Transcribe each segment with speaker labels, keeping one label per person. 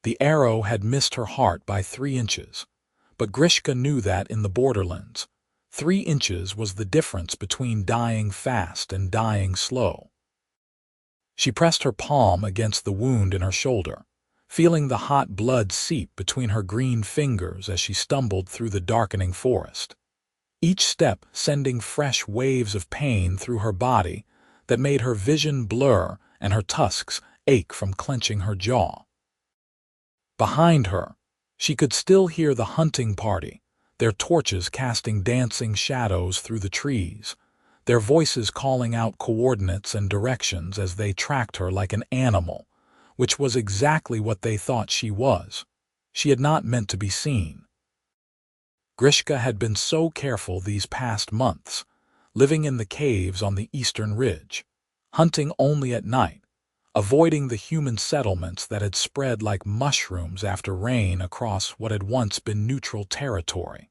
Speaker 1: The arrow had missed her heart by 3 inches, but Grishka knew that in the borderlands, 3 inches was the difference between dying fast and dying slow. She pressed her palm against the wound in her shoulder, feeling the hot blood seep between her green fingers as she stumbled through the darkening forest. Each step sending fresh waves of pain through her body that made her vision blur and her tusks ache from clenching her jaw. Behind her, she could still hear the hunting party, their torches casting dancing shadows through the trees, their voices calling out coordinates and directions as they tracked her like an animal, which was exactly what they thought she was. She had not meant to be seen. Grishka had been so careful these past months, living in the caves on the eastern ridge, hunting only at night, avoiding the human settlements that had spread like mushrooms after rain across what had once been neutral territory.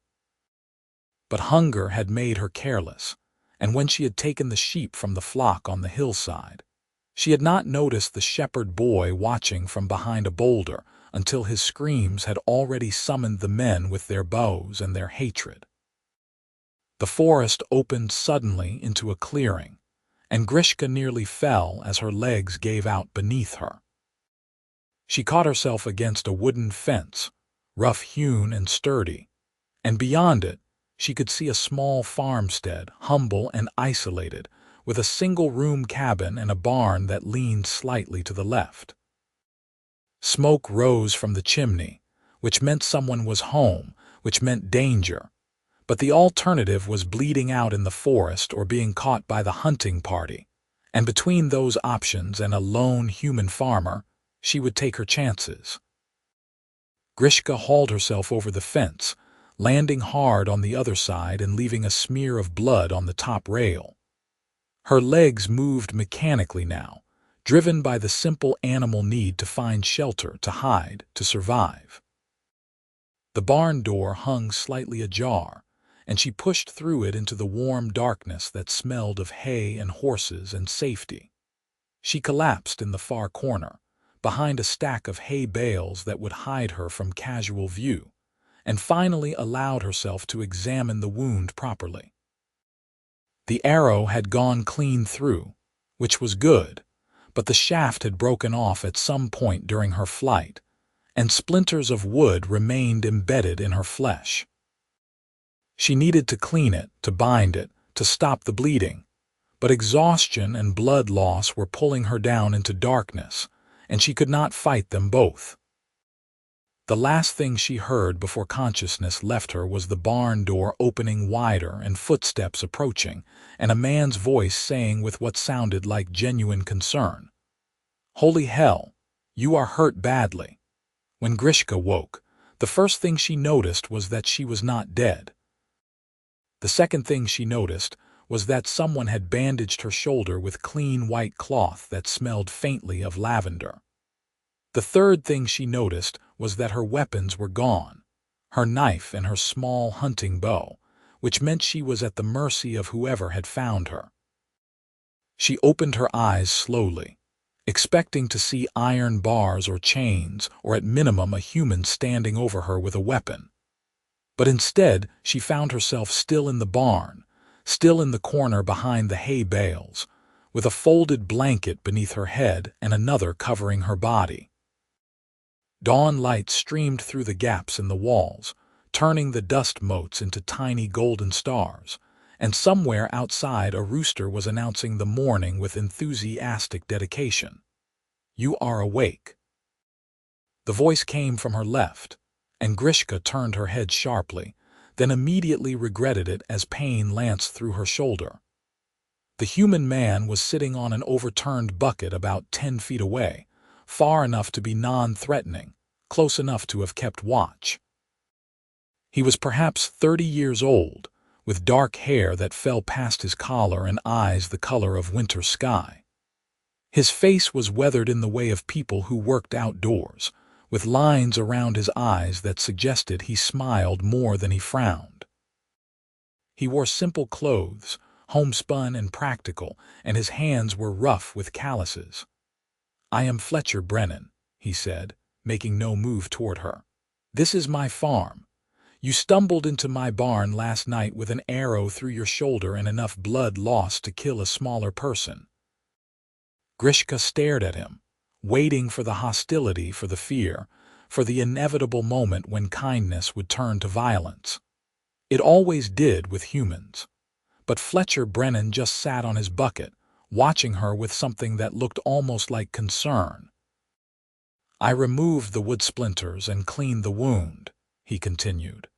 Speaker 1: But hunger had made her careless, and when she had taken the sheep from the flock on the hillside, she had not noticed the shepherd boy watching from behind a boulder until his screams had already summoned the men with their bows and their hatred. The forest opened suddenly into a clearing, and Grishka nearly fell as her legs gave out beneath her. She caught herself against a wooden fence, rough-hewn and sturdy, and beyond it she could see a small farmstead, humble and isolated, with a single-room cabin and a barn that leaned slightly to the left. Smoke rose from the chimney, which meant someone was home, which meant danger, but the alternative was bleeding out in the forest or being caught by the hunting party, and between those options and a lone human farmer, she would take her chances. Grishka hauled herself over the fence, landing hard on the other side and leaving a smear of blood on the top rail. Her legs moved mechanically now, driven by the simple animal need to find shelter, to hide, to survive. The barn door hung slightly ajar, and she pushed through it into the warm darkness that smelled of hay and horses and safety. She collapsed in the far corner, behind a stack of hay bales that would hide her from casual view, and finally allowed herself to examine the wound properly. The arrow had gone clean through, which was good, but the shaft had broken off at some point during her flight, and splinters of wood remained embedded in her flesh. She needed to clean it, to bind it, to stop the bleeding, but exhaustion and blood loss were pulling her down into darkness, and she could not fight them both. The last thing she heard before consciousness left her was the barn door opening wider and footsteps approaching, and a man's voice saying with what sounded like genuine concern, "Holy hell, you are hurt badly." When Grishka woke, the first thing she noticed was that she was not dead. The second thing she noticed was that someone had bandaged her shoulder with clean white cloth that smelled faintly of lavender. The third thing she noticed was that her weapons were gone, her knife and her small hunting bow, which meant she was at the mercy of whoever had found her. She opened her eyes slowly, expecting to see iron bars or chains, or at minimum a human standing over her with a weapon. But instead, she found herself still in the barn, still in the corner behind the hay bales, with a folded blanket beneath her head and another covering her body. Dawn light streamed through the gaps in the walls, turning the dust motes into tiny golden stars, and somewhere outside a rooster was announcing the morning with enthusiastic dedication. "You are awake." The voice came from her left, and Grishka turned her head sharply, then immediately regretted it as pain lanced through her shoulder. The human man was sitting on an overturned bucket about 10 feet away, far enough to be non-threatening, close enough to have kept watch. He was perhaps 30 years old, with dark hair that fell past his collar and eyes the color of winter sky. His face was weathered in the way of people who worked outdoors, with lines around his eyes that suggested he smiled more than he frowned. He wore simple clothes, homespun and practical, and his hands were rough with calluses. "I am Fletcher Brennan," he said, making no move toward her. "This is my farm. You stumbled into my barn last night with an arrow through your shoulder and enough blood lost to kill a smaller person." Grishka stared at him, waiting for the hostility, for the fear, for the inevitable moment when kindness would turn to violence. It always did with humans. But Fletcher Brennan just sat on his bucket, watching her with something that looked almost like concern. "I removed the wood splinters and cleaned the wound," he continued.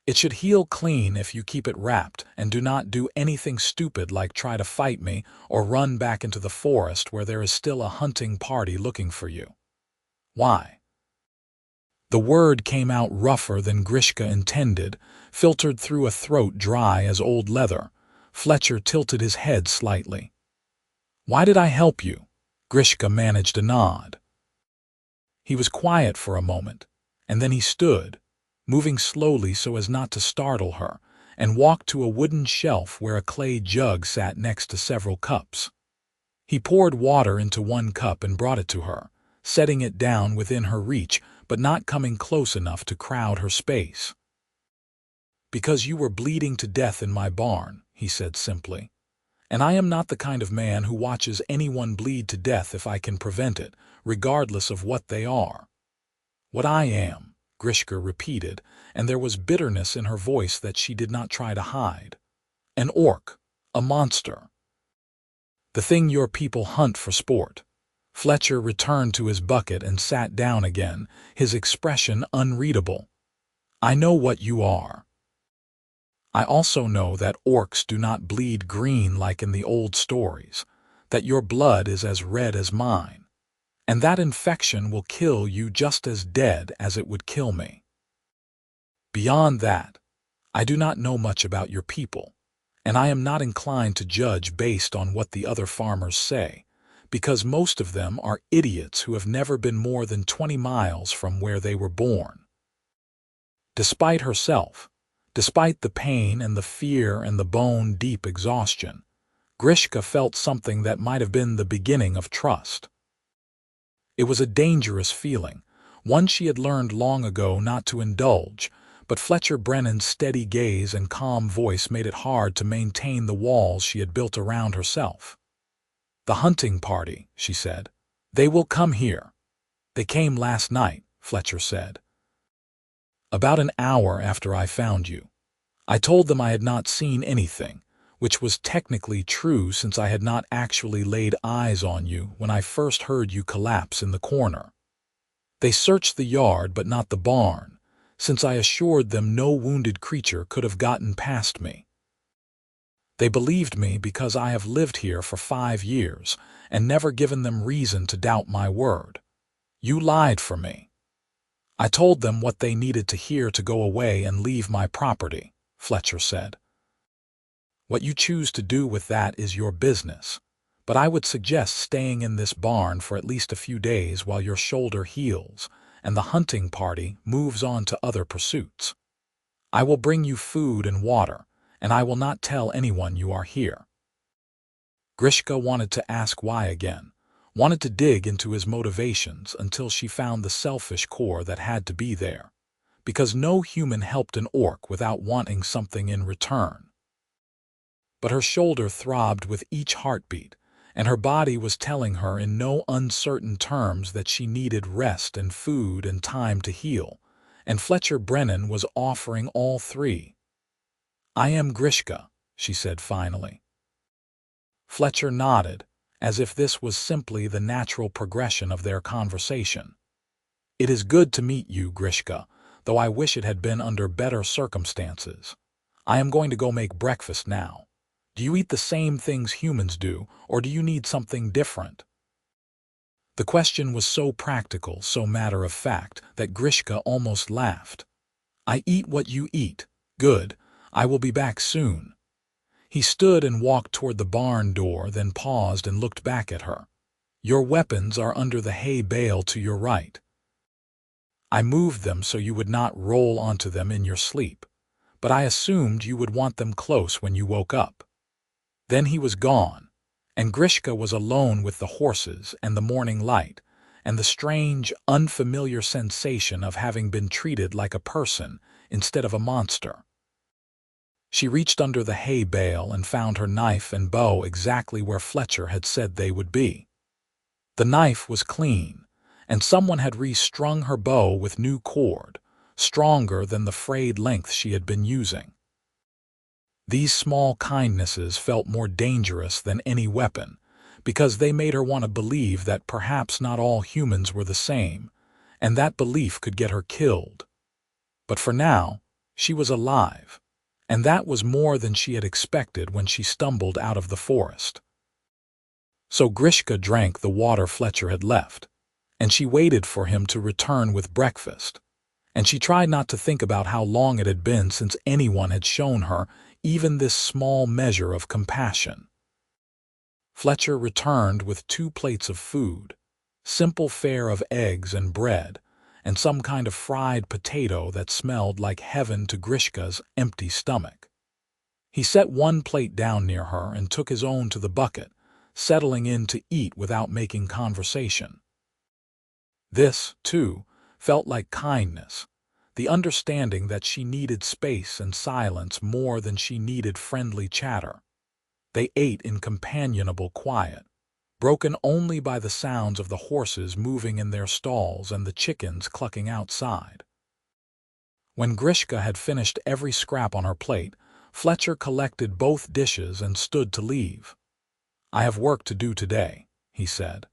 Speaker 1: "It should heal clean if you keep it wrapped and do not do anything stupid like try to fight me or run back into the forest where there is still a hunting party looking for you." "Why?" The word came out rougher than Grishka intended, filtered through a throat dry as old leather. Fletcher tilted his head slightly. "Why did I help you?" Grishka managed a nod. He was quiet for a moment, and then he stood, moving slowly so as not to startle her, and walked to a wooden shelf where a clay jug sat next to several cups. He poured water into one cup and brought it to her, setting it down within her reach but not coming close enough to crowd her space. "Because you were bleeding to death in my barn," he said simply. "And I am not the kind of man who watches anyone bleed to death if I can prevent it, regardless of what they are." "What I am," Grishka repeated, and there was bitterness in her voice that she did not try to hide. "An orc. A monster. The thing your people hunt for sport." Fletcher returned to his bucket and sat down again, his expression unreadable. "I know what you are. I also know that orcs do not bleed green like in the old stories, that your blood is as red as mine, and that infection will kill you just as dead as it would kill me. Beyond that, I do not know much about your people, and I am not inclined to judge based on what the other farmers say, because most of them are idiots who have never been more than 20 miles from where they were born." Despite herself, despite the pain and the fear and the bone-deep exhaustion, Grishka felt something that might have been the beginning of trust. It was a dangerous feeling, one she had learned long ago not to indulge, but Fletcher Brennan's steady gaze and calm voice made it hard to maintain the walls she had built around herself. "The hunting party," she said. "They will come here." "They came last night," Fletcher said. "About an hour after I found you. I told them I had not seen anything, which was technically true since I had not actually laid eyes on you when I first heard you collapse in the corner. They searched the yard but not the barn, since I assured them no wounded creature could have gotten past me. They believed me because I have lived here for 5 years and never given them reason to doubt my word. You lied for me. I told them what they needed to hear to go away and leave my property," Fletcher said. "What you choose to do with that is your business, but I would suggest staying in this barn for at least a few days while your shoulder heals and the hunting party moves on to other pursuits. I will bring you food and water, and I will not tell anyone you are here." Grishka wanted to ask why again, wanted to dig into his motivations until she found the selfish core that had to be there, because no human helped an orc without wanting something in return. But her shoulder throbbed with each heartbeat, and her body was telling her in no uncertain terms that she needed rest and food and time to heal, and Fletcher Brennan was offering all three. "I am Grishka," she said finally. Fletcher nodded, as if this was simply the natural progression of their conversation. "It is good to meet you, Grishka, though I wish it had been under better circumstances. I am going to go make breakfast now. Do you eat the same things humans do, or do you need something different?" The question was so practical, so matter-of-fact, that Grishka almost laughed. "I eat what you eat. Good. I will be back soon." He stood and walked toward the barn door, then paused and looked back at her. "Your weapons are under the hay bale to your right. I moved them so you would not roll onto them in your sleep, but I assumed you would want them close when you woke up." Then he was gone, and Grishka was alone with the horses and the morning light, and the strange, unfamiliar sensation of having been treated like a person instead of a monster. She reached under the hay bale and found her knife and bow exactly where Fletcher had said they would be. The knife was clean, and someone had restrung her bow with new cord, stronger than the frayed length she had been using. These small kindnesses felt more dangerous than any weapon, because they made her want to believe that perhaps not all humans were the same, and that belief could get her killed. But for now, she was alive, and that was more than she had expected when she stumbled out of the forest. So Grishka drank the water Fletcher had left, and she waited for him to return with breakfast, and she tried not to think about how long it had been since anyone had shown her even this small measure of compassion. Fletcher returned with 2 plates of food, simple fare of eggs and bread, and some kind of fried potato that smelled like heaven to Grishka's empty stomach. He set 1 plate down near her and took his own to the bucket, settling in to eat without making conversation. This, too, felt like kindness, the understanding that she needed space and silence more than she needed friendly chatter. They ate in companionable quiet, broken only by the sounds of the horses moving in their stalls and the chickens clucking outside. When Grishka had finished every scrap on her plate, Fletcher collected both dishes and stood to leave. "I have work to do today," he said.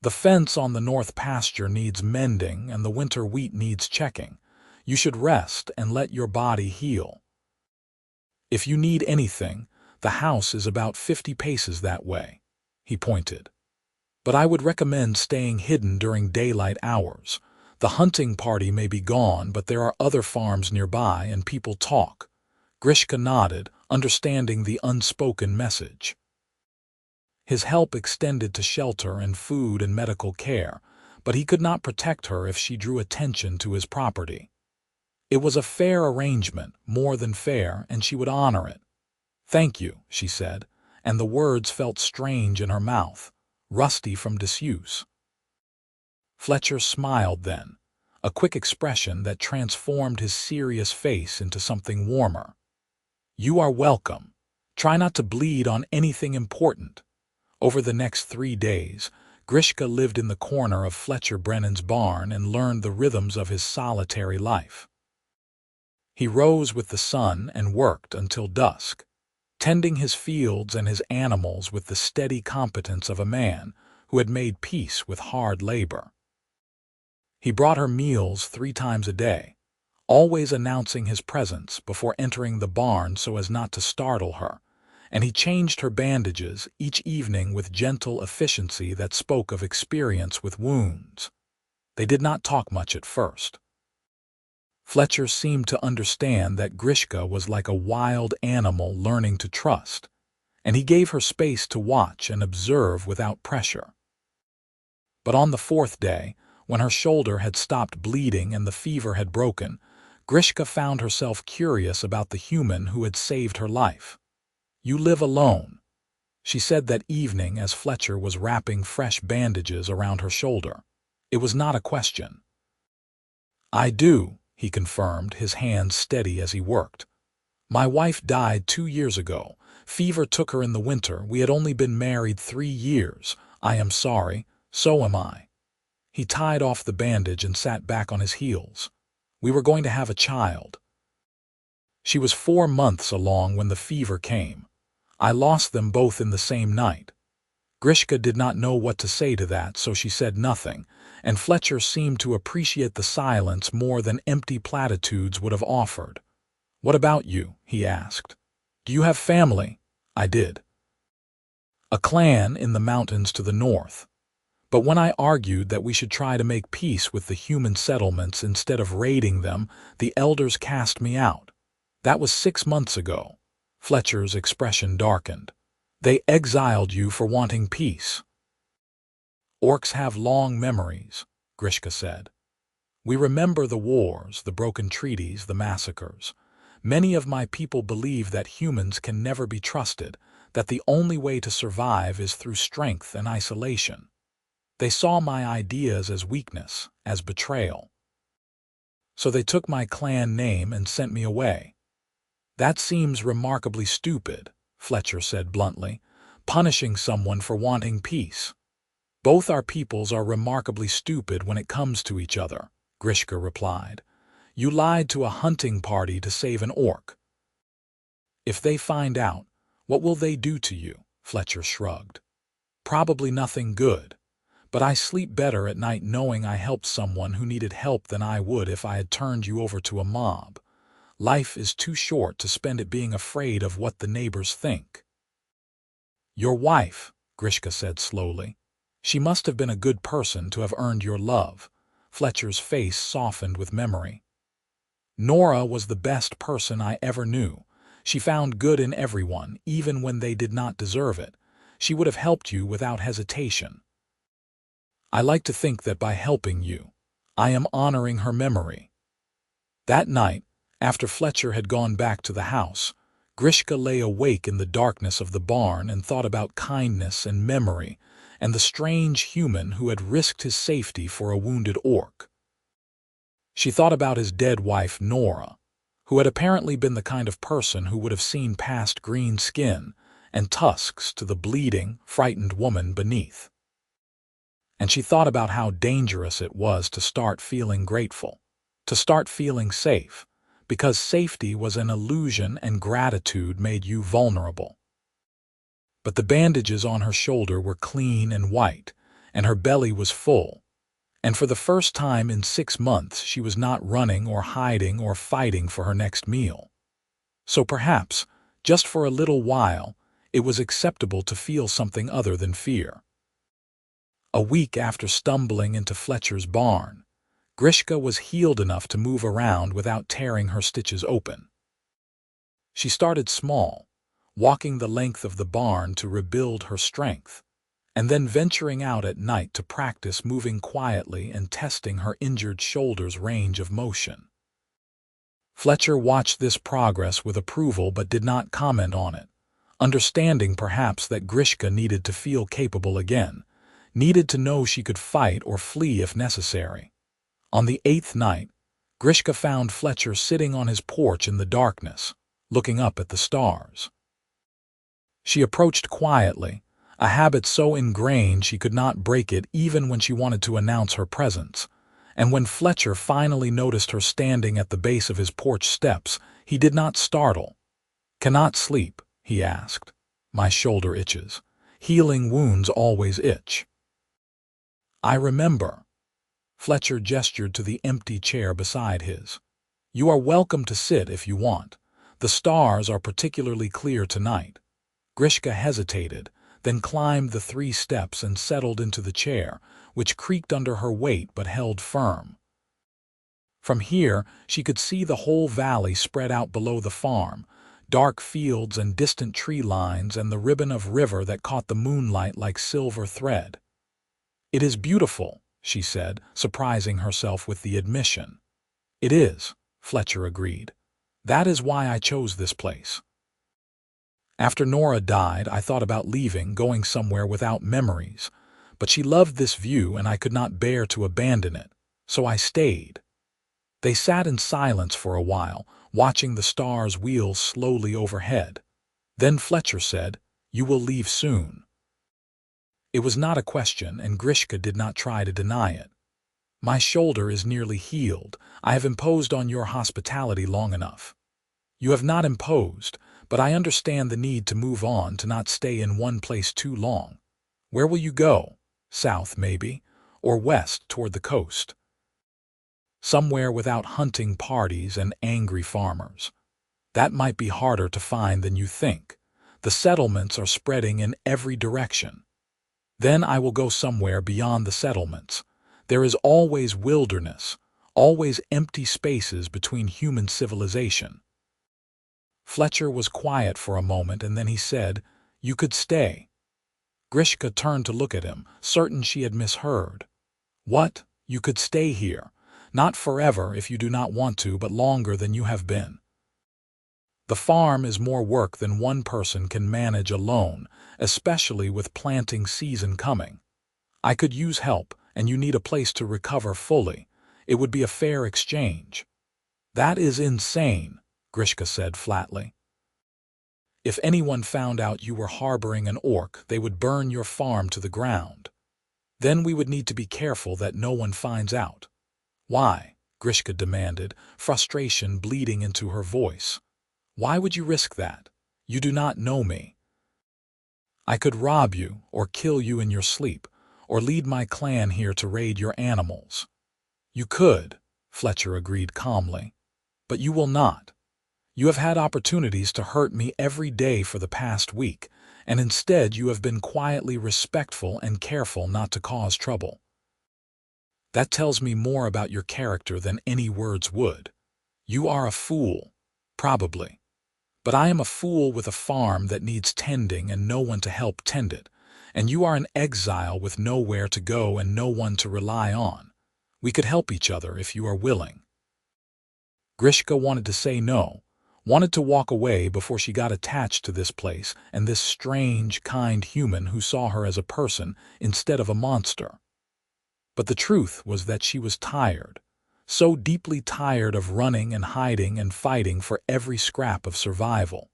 Speaker 1: "The fence on the north pasture needs mending and the winter wheat needs checking. You should rest and let your body heal. If you need anything, the house is about 50 paces that way," he pointed. "But I would recommend staying hidden during daylight hours. The hunting party may be gone, but there are other farms nearby and people talk." Grishka nodded, understanding the unspoken message. His help extended to shelter and food and medical care, but he could not protect her if she drew attention to his property. It was a fair arrangement, more than fair, and she would honor it. "Thank you," she said, and the words felt strange in her mouth, rusty from disuse. Fletcher smiled then, a quick expression that transformed his serious face into something warmer. "You are welcome. Try not to bleed on anything important." Over the next 3 days, Grishka lived in the corner of Fletcher Brennan's barn and learned the rhythms of his solitary life. He rose with the sun and worked until dusk, tending his fields and his animals with the steady competence of a man who had made peace with hard labor. He brought her meals 3 times a day, always announcing his presence before entering the barn so as not to startle her, and he changed her bandages each evening with gentle efficiency that spoke of experience with wounds. They did not talk much at first. Fletcher seemed to understand that Grishka was like a wild animal learning to trust, and he gave her space to watch and observe without pressure. But on the 4th day, when her shoulder had stopped bleeding and the fever had broken, Grishka found herself curious about the human who had saved her life. "You live alone," she said that evening as Fletcher was wrapping fresh bandages around her shoulder. It was not a question. "I do," he confirmed, his hands steady as he worked. "My wife died 2 years ago. Fever took her in the winter. We had only been married 3 years. I am sorry. So am I." He tied off the bandage and sat back on his heels. "We were going to have a child. She was 4 months along when the fever came. I lost them both in the same night." Grishka did not know what to say to that, so she said nothing, and Fletcher seemed to appreciate the silence more than empty platitudes would have offered. "What about you?" he asked. "Do you have family?" "I did. A clan in the mountains to the north. But when I argued that we should try to make peace with the human settlements instead of raiding them, the elders cast me out. That was 6 months ago." Fletcher's expression darkened. "They exiled you for wanting peace." "Orcs have long memories," Grishka said. "We remember the wars, the broken treaties, the massacres. Many of my people believe that humans can never be trusted, that the only way to survive is through strength and isolation. They saw my ideas as weakness, as betrayal. So they took my clan name and sent me away. That seems remarkably stupid, Fletcher said bluntly, punishing someone for wanting peace. Both our peoples are remarkably stupid when it comes to each other, Grishka replied. You lied to a hunting party to save an orc. If they find out, what will they do to you? Fletcher shrugged. Probably nothing good, but I sleep better at night knowing I helped someone who needed help than I would if I had turned you over to a mob. Life is too short to spend it being afraid of what the neighbors think. Your wife, Grishka said slowly. She must have been a good person to have earned your love. Fletcher's face softened with memory. Nora was the best person I ever knew. She found good in everyone, even when they did not deserve it. She would have helped you without hesitation. I like to think that by helping you, I am honoring her memory. That night, after Fletcher had gone back to the house, Grishka lay awake in the darkness of the barn and thought about kindness and memory and the strange human who had risked his safety for a wounded orc. She thought about his dead wife Nora, who had apparently been the kind of person who would have seen past green skin and tusks to the bleeding, frightened woman beneath. And she thought about how dangerous it was to start feeling grateful, to start feeling safe, because safety was an illusion and gratitude made you vulnerable. But the bandages on her shoulder were clean and white, and her belly was full, and for the first time in 6 months she was not running or hiding or fighting for her next meal. So perhaps, just for a little while, it was acceptable to feel something other than fear. A week after stumbling into Fletcher's barn, Grishka was healed enough to move around without tearing her stitches open. She started small, walking the length of the barn to rebuild her strength, and then venturing out at night to practice moving quietly and testing her injured shoulder's range of motion. Fletcher watched this progress with approval but did not comment on it, understanding perhaps that Grishka needed to feel capable again, needed to know she could fight or flee if necessary. On the 8th night, Grishka found Fletcher sitting on his porch in the darkness, looking up at the stars. She approached quietly, a habit so ingrained she could not break it even when she wanted to announce her presence, and when Fletcher finally noticed her standing at the base of his porch steps, he did not startle. "Cannot sleep?" he asked. "My shoulder itches. Healing wounds always itch." "I remember." Fletcher gestured to the empty chair beside his. "You are welcome to sit if you want. The stars are particularly clear tonight." Grishka hesitated, then climbed the 3 steps and settled into the chair, which creaked under her weight but held firm. From here, she could see the whole valley spread out below the farm, dark fields and distant tree lines and the ribbon of river that caught the moonlight like silver thread. "It is beautiful," she said, surprising herself with the admission. "It is," Fletcher agreed. "That is why I chose this place. After Nora died, I thought about leaving, going somewhere without memories, but she loved this view and I could not bear to abandon it, so I stayed." They sat in silence for a while, watching the stars wheel slowly overhead. Then Fletcher said, "You will leave soon." It was not a question, and Grishka did not try to deny it. "My shoulder is nearly healed. I have imposed on your hospitality long enough." "You have not imposed, but I understand the need to move on, to not stay in one place too long. Where will you go? South, maybe, or west toward the coast?" "Somewhere without hunting parties and angry farmers." "That might be harder to find than you think. The settlements are spreading in every direction." "Then I will go somewhere beyond the settlements. There is always wilderness, always empty spaces between human civilization." Fletcher was quiet for a moment, and then he said, "You could stay." Grishka turned to look at him, certain she had misheard. "What? You could stay here? Not forever if you do not want to, but longer than you have been." "The farm is more work than one person can manage alone, especially with planting season coming. I could use help, and you need a place to recover fully. It would be a fair exchange." "That is insane," Grishka said flatly. "If anyone found out you were harboring an orc, they would burn your farm to the ground. Then we would need to be careful that no one finds out." "Why?" Grishka demanded, frustration bleeding into her voice. "Why would you risk that? You do not know me. I could rob you, or kill you in your sleep, or lead my clan here to raid your animals." "You could," Fletcher agreed calmly. "But you will not. You have had opportunities to hurt me every day for the past week, and instead you have been quietly respectful and careful not to cause trouble. That tells me more about your character than any words would. You are a fool, probably. But I am a fool with a farm that needs tending and no one to help tend it, and you are an exile with nowhere to go and no one to rely on. We could help each other if you are willing." Grishka wanted to say no, wanted to walk away before she got attached to this place and this strange, kind human who saw her as a person instead of a monster. But the truth was that she was tired, so deeply tired of running and hiding and fighting for every scrap of survival.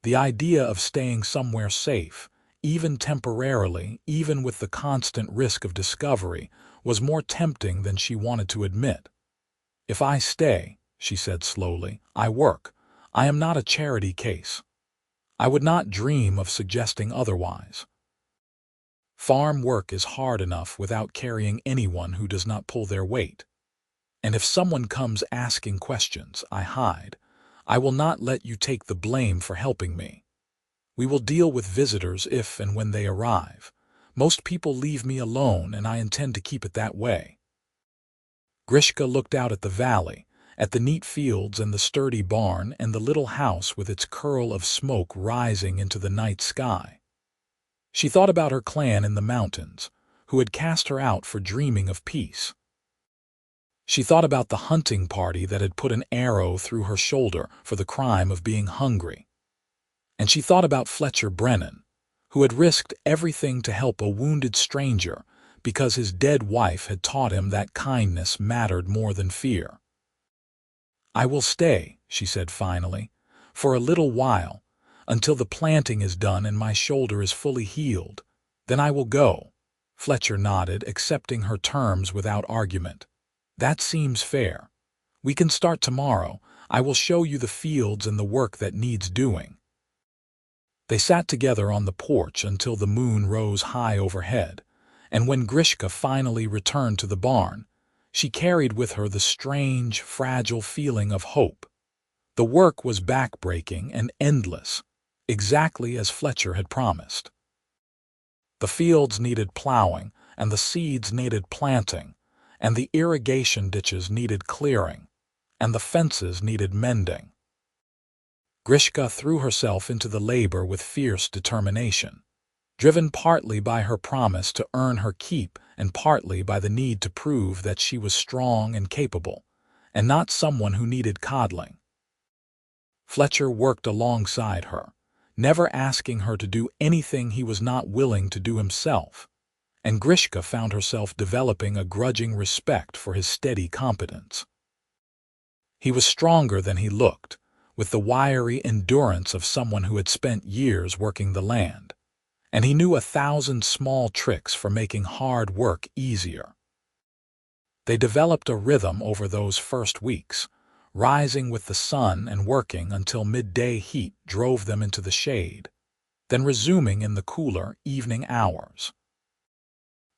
Speaker 1: The idea of staying somewhere safe, even temporarily, even with the constant risk of discovery, was more tempting than she wanted to admit. "If I stay," she said slowly, "I work. I am not a charity case. I would not dream of suggesting otherwise. Farm work is hard enough without carrying anyone who does not pull their weight. And if someone comes asking questions, I hide. I will not let you take the blame for helping me. We will deal with visitors if and when they arrive. Most people leave me alone, and I intend to keep it that way." Grishka looked out at the valley, at the neat fields and the sturdy barn and the little house with its curl of smoke rising into the night sky. She thought about her clan in the mountains, who had cast her out for dreaming of peace. She thought about the hunting party that had put an arrow through her shoulder for the crime of being hungry. And she thought about Fletcher Brennan, who had risked everything to help a wounded stranger because his dead wife had taught him that kindness mattered more than fear. "I will stay," she said finally, "for a little while, until the planting is done and my shoulder is fully healed. Then I will go." Fletcher nodded, accepting her terms without argument. "That seems fair. We can start tomorrow. I will show you the fields and the work that needs doing." They sat together on the porch until the moon rose high overhead, and when Grishka finally returned to the barn, she carried with her the strange, fragile feeling of hope. The work was backbreaking and endless, exactly as Fletcher had promised. The fields needed plowing, and the seeds needed planting, and the irrigation ditches needed clearing, and the fences needed mending. Grishka threw herself into the labor with fierce determination, driven partly by her promise to earn her keep and partly by the need to prove that she was strong and capable, and not someone who needed coddling. Fletcher worked alongside her, never asking her to do anything he was not willing to do himself, and Grishka found herself developing a grudging respect for his steady competence. He was stronger than he looked, with the wiry endurance of someone who had spent years working the land, and he knew 1,000 small tricks for making hard work easier. They developed a rhythm over those first weeks, rising with the sun and working until midday heat drove them into the shade, then resuming in the cooler evening hours.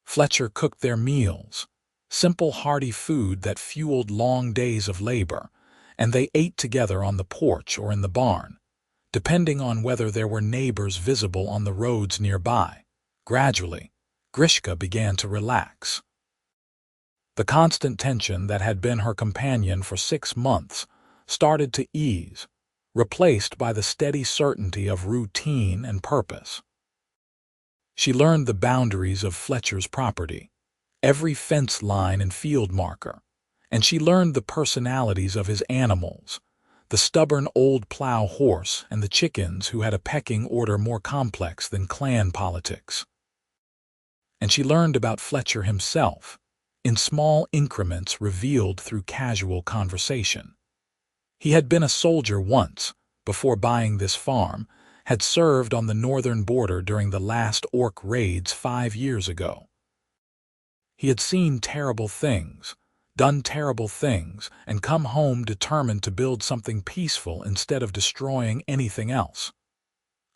Speaker 1: Fletcher cooked their meals, simple hearty food that fueled long days of labor, and they ate together on the porch or in the barn, depending on whether there were neighbors visible on the roads nearby. Gradually, Grishka began to relax. The constant tension that had been her companion for 6 months started to ease, replaced by the steady certainty of routine and purpose. She learned the boundaries of Fletcher's property, every fence line and field marker, and she learned the personalities of his animals, the stubborn old plow horse and the chickens who had a pecking order more complex than clan politics. And she learned about Fletcher himself, in small increments revealed through casual conversation. He had been a soldier once, before buying this farm, had served on the northern border during the last orc raids 5 years ago. He had seen terrible things, done terrible things, and come home determined to build something peaceful instead of destroying anything else.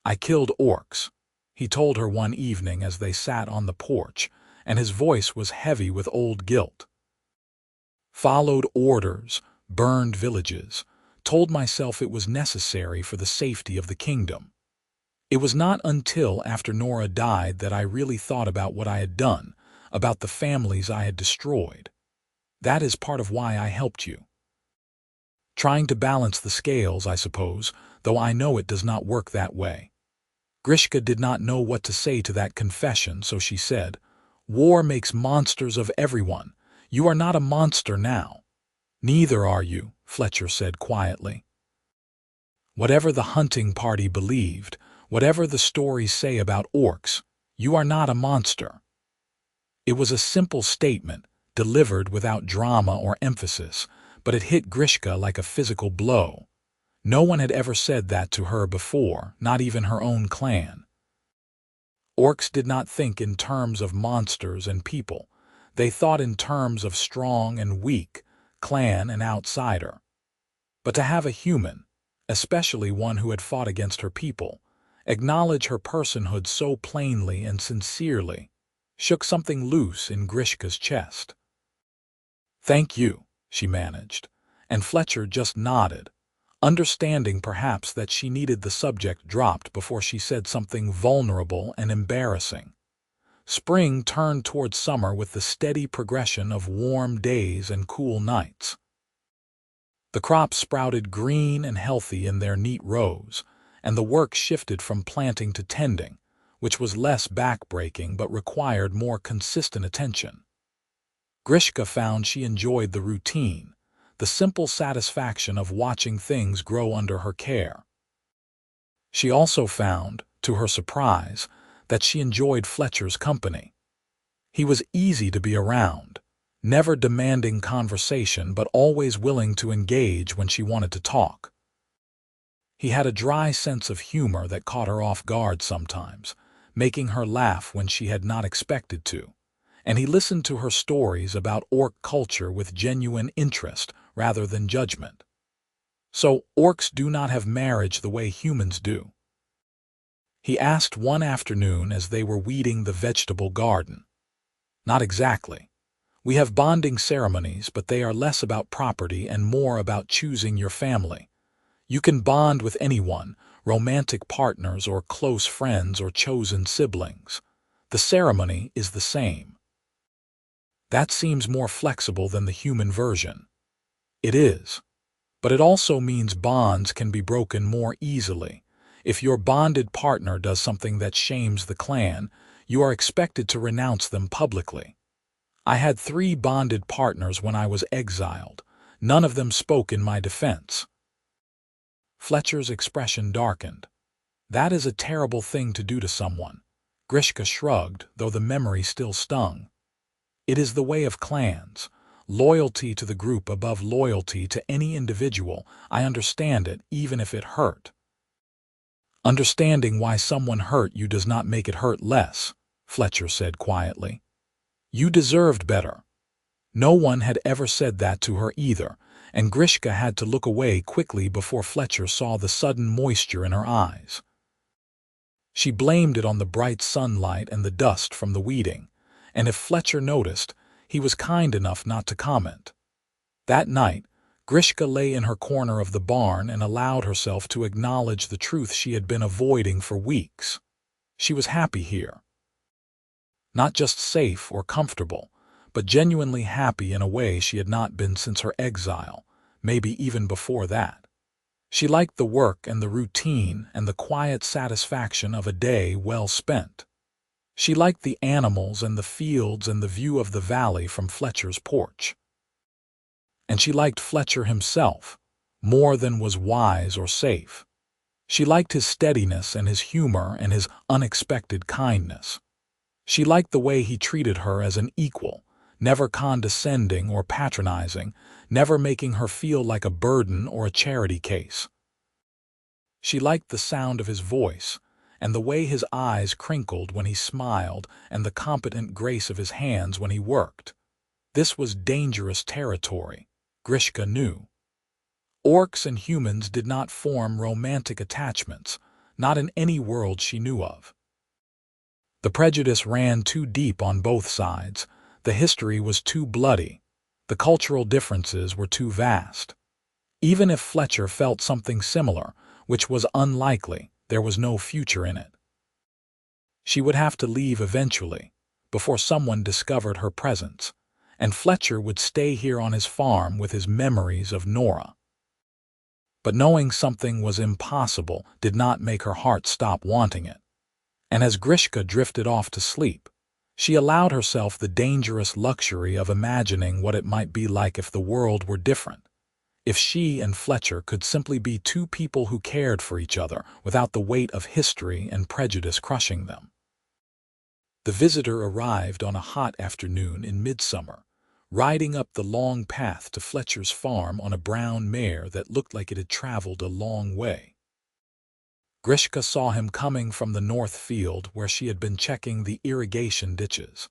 Speaker 1: "I killed orcs," he told her one evening as they sat on the porch, and his voice was heavy with old guilt. "Followed orders, burned villages, told myself it was necessary for the safety of the kingdom. It was not until after Nora died that I really thought about what I had done, about the families I had destroyed. That is part of why I helped you. Trying to balance the scales, I suppose, though I know it does not work that way." Grishka did not know what to say to that confession, so she said, "War makes monsters of everyone. You are not a monster now." "Neither are you," Fletcher said quietly. "Whatever the hunting party believed, whatever the stories say about orcs, you are not a monster." It was a simple statement, delivered without drama or emphasis, but it hit Grishka like a physical blow. No one had ever said that to her before, not even her own clan. Orcs did not think in terms of monsters and people. They thought in terms of strong and weak, clan and outsider. But to have a human, especially one who had fought against her people, acknowledge her personhood so plainly and sincerely, shook something loose in Grishka's chest. "Thank you," she managed, and Fletcher just nodded, understanding perhaps that she needed the subject dropped before she said something vulnerable and embarrassing. Spring turned toward summer with the steady progression of warm days and cool nights. The crops sprouted green and healthy in their neat rows, and the work shifted from planting to tending, which was less back-breaking but required more consistent attention. Grishka found she enjoyed the routine, the simple satisfaction of watching things grow under her care. She also found, to her surprise, that she enjoyed Fletcher's company. He was easy to be around, never demanding conversation but always willing to engage when she wanted to talk. He had a dry sense of humor that caught her off guard sometimes, making her laugh when she had not expected to, and he listened to her stories about orc culture with genuine interest rather than judgment. "So orcs do not have marriage the way humans do?" he asked one afternoon as they were weeding the vegetable garden. "Not exactly. We have bonding ceremonies, but they are less about property and more about choosing your family. You can bond with anyone, romantic partners or close friends or chosen siblings. The ceremony is the same." That seems more flexible than the human version. It is. But it also means bonds can be broken more easily. If your bonded partner does something that shames the clan, you are expected to renounce them publicly. I had 3 bonded partners when I was exiled. None of them spoke in my defense. Fletcher's expression darkened. "That is a terrible thing to do to someone." Grishka shrugged, though the memory still stung. "It is the way of clans. Loyalty to the group above loyalty to any individual. I understand it, even if it hurt." "Understanding why someone hurt you does not make it hurt less," Fletcher said quietly. "You deserved better." No one had ever said that to her either, and Grishka had to look away quickly before Fletcher saw the sudden moisture in her eyes. She blamed it on the bright sunlight and the dust from the weeding, and if Fletcher noticed, he was kind enough not to comment. That night, Grishka lay in her corner of the barn and allowed herself to acknowledge the truth she had been avoiding for weeks. She was happy here. Not just safe or comfortable, but genuinely happy in a way she had not been since her exile, maybe even before that. She liked the work and the routine and the quiet satisfaction of a day well spent. She liked the animals and the fields and the view of the valley from Fletcher's porch. And she liked Fletcher himself, more than was wise or safe. She liked his steadiness and his humor and his unexpected kindness. She liked the way he treated her as an equal, never condescending or patronizing, never making her feel like a burden or a charity case. She liked the sound of his voice, and the way his eyes crinkled when he smiled, and the competent grace of his hands when he worked. This was dangerous territory, Grishka knew. Orcs and humans did not form romantic attachments, not in any world she knew of. The prejudice ran too deep on both sides, the history was too bloody, the cultural differences were too vast. Even if Fletcher felt something similar, which was unlikely, there was no future in it. She would have to leave eventually, before someone discovered her presence, and Fletcher would stay here on his farm with his memories of Nora. But knowing something was impossible did not make her heart stop wanting it. And as Grishka drifted off to sleep, she allowed herself the dangerous luxury of imagining what it might be like if the world were different. If she and Fletcher could simply be two people who cared for each other without the weight of history and prejudice crushing them. The visitor arrived on a hot afternoon in midsummer, riding up the long path to Fletcher's farm on a brown mare that looked like it had traveled a long way. Grishka saw him coming from the north field where she had been checking the irrigation ditches,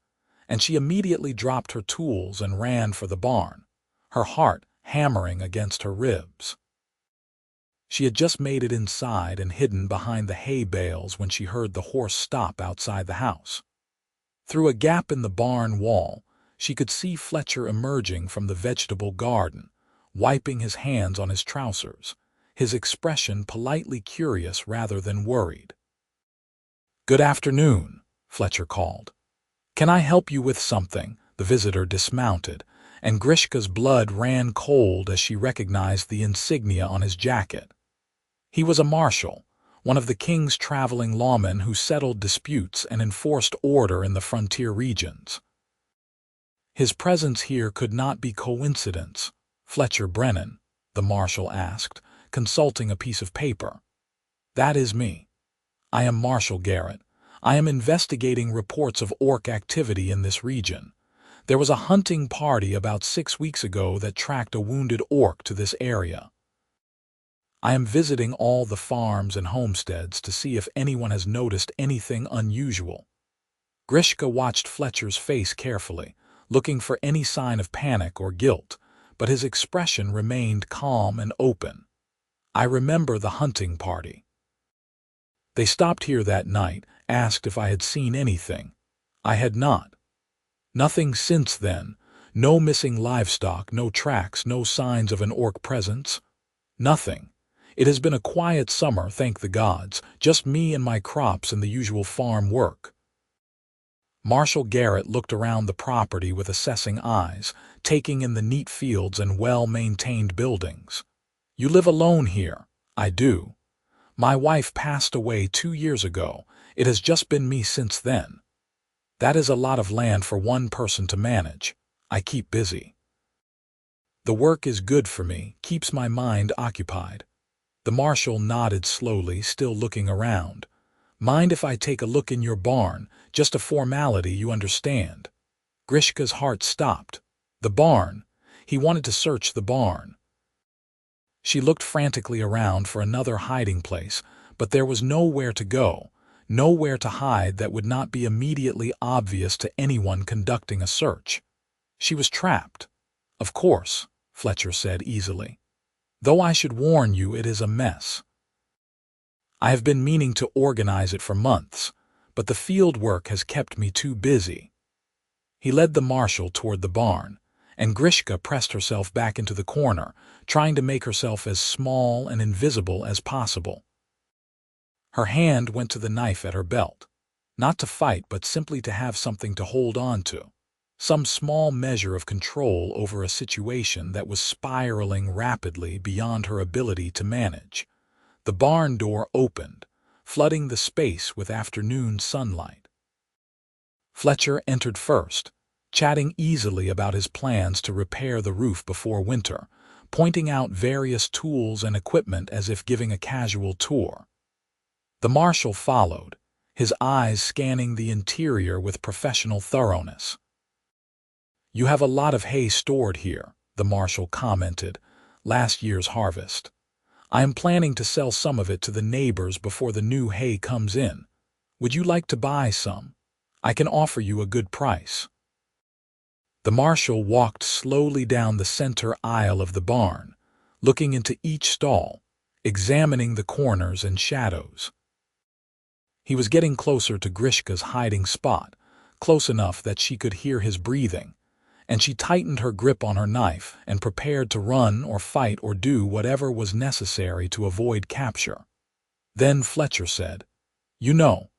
Speaker 1: and she immediately dropped her tools and ran for the barn, her heart hammering against her ribs. She had just made it inside and hidden behind the hay bales when she heard the horse stop outside the house. Through a gap in the barn wall, she could see Fletcher emerging from the vegetable garden, wiping his hands on his trousers, his expression politely curious rather than worried. "Good afternoon," Fletcher called. "Can I help you with something?" The visitor dismounted, and Grishka's blood ran cold as she recognized the insignia on his jacket. He was a marshal, one of the king's traveling lawmen who settled disputes and enforced order in the frontier regions. His presence here could not be coincidence. "Fletcher Brennan?" the marshal asked, consulting a piece of paper. "That is me. I am Marshal Garrett. I am investigating reports of orc activity in this region. There was a hunting party about 6 weeks ago that tracked a wounded orc to this area. I am visiting all the farms and homesteads to see if anyone has noticed anything unusual." Grishka watched Fletcher's face carefully, looking for any sign of panic or guilt, but his expression remained calm and open. "I remember the hunting party. They stopped here that night, asked if I had seen anything. I had not. Nothing since then. No missing livestock, no tracks, no signs of an orc presence. Nothing. It has been a quiet summer, thank the gods, just me and my crops and the usual farm work." Marshal Garrett looked around the property with assessing eyes, taking in the neat fields and well-maintained buildings. "You live alone here?" "I do. My wife passed away 2 years ago. It has just been me since then. That is a lot of land for one person to manage. I keep busy. The work is good for me, keeps my mind occupied." The marshal nodded slowly, still looking around. "Mind if I take a look in your barn? Just a formality, you understand." Grishka's heart stopped. The barn. He wanted to search the barn. She looked frantically around for another hiding place, but there was nowhere to go, nowhere to hide that would not be immediately obvious to anyone conducting a search. She was trapped. "Of course," Fletcher said easily. "Though I should warn you, it is a mess. I have been meaning to organize it for months, but the field work has kept me too busy." He led the marshal toward the barn, and Grishka pressed herself back into the corner, trying to make herself as small and invisible as possible. Her hand went to the knife at her belt, not to fight but simply to have something to hold on to, some small measure of control over a situation that was spiraling rapidly beyond her ability to manage. The barn door opened, flooding the space with afternoon sunlight. Fletcher entered first, chatting easily about his plans to repair the roof before winter, pointing out various tools and equipment as if giving a casual tour. The marshal followed, his eyes scanning the interior with professional thoroughness. "You have a lot of hay stored here," the marshal commented, "last year's harvest. I am planning to sell some of it to the neighbors before the new hay comes in. Would you like to buy some? I can offer you a good price." The marshal walked slowly down the center aisle of the barn, looking into each stall, examining the corners and shadows. He was getting closer to Grishka's hiding spot, close enough that she could hear his breathing, and she tightened her grip on her knife and prepared to run or fight or do whatever was necessary to avoid capture. Then Fletcher said, "You know,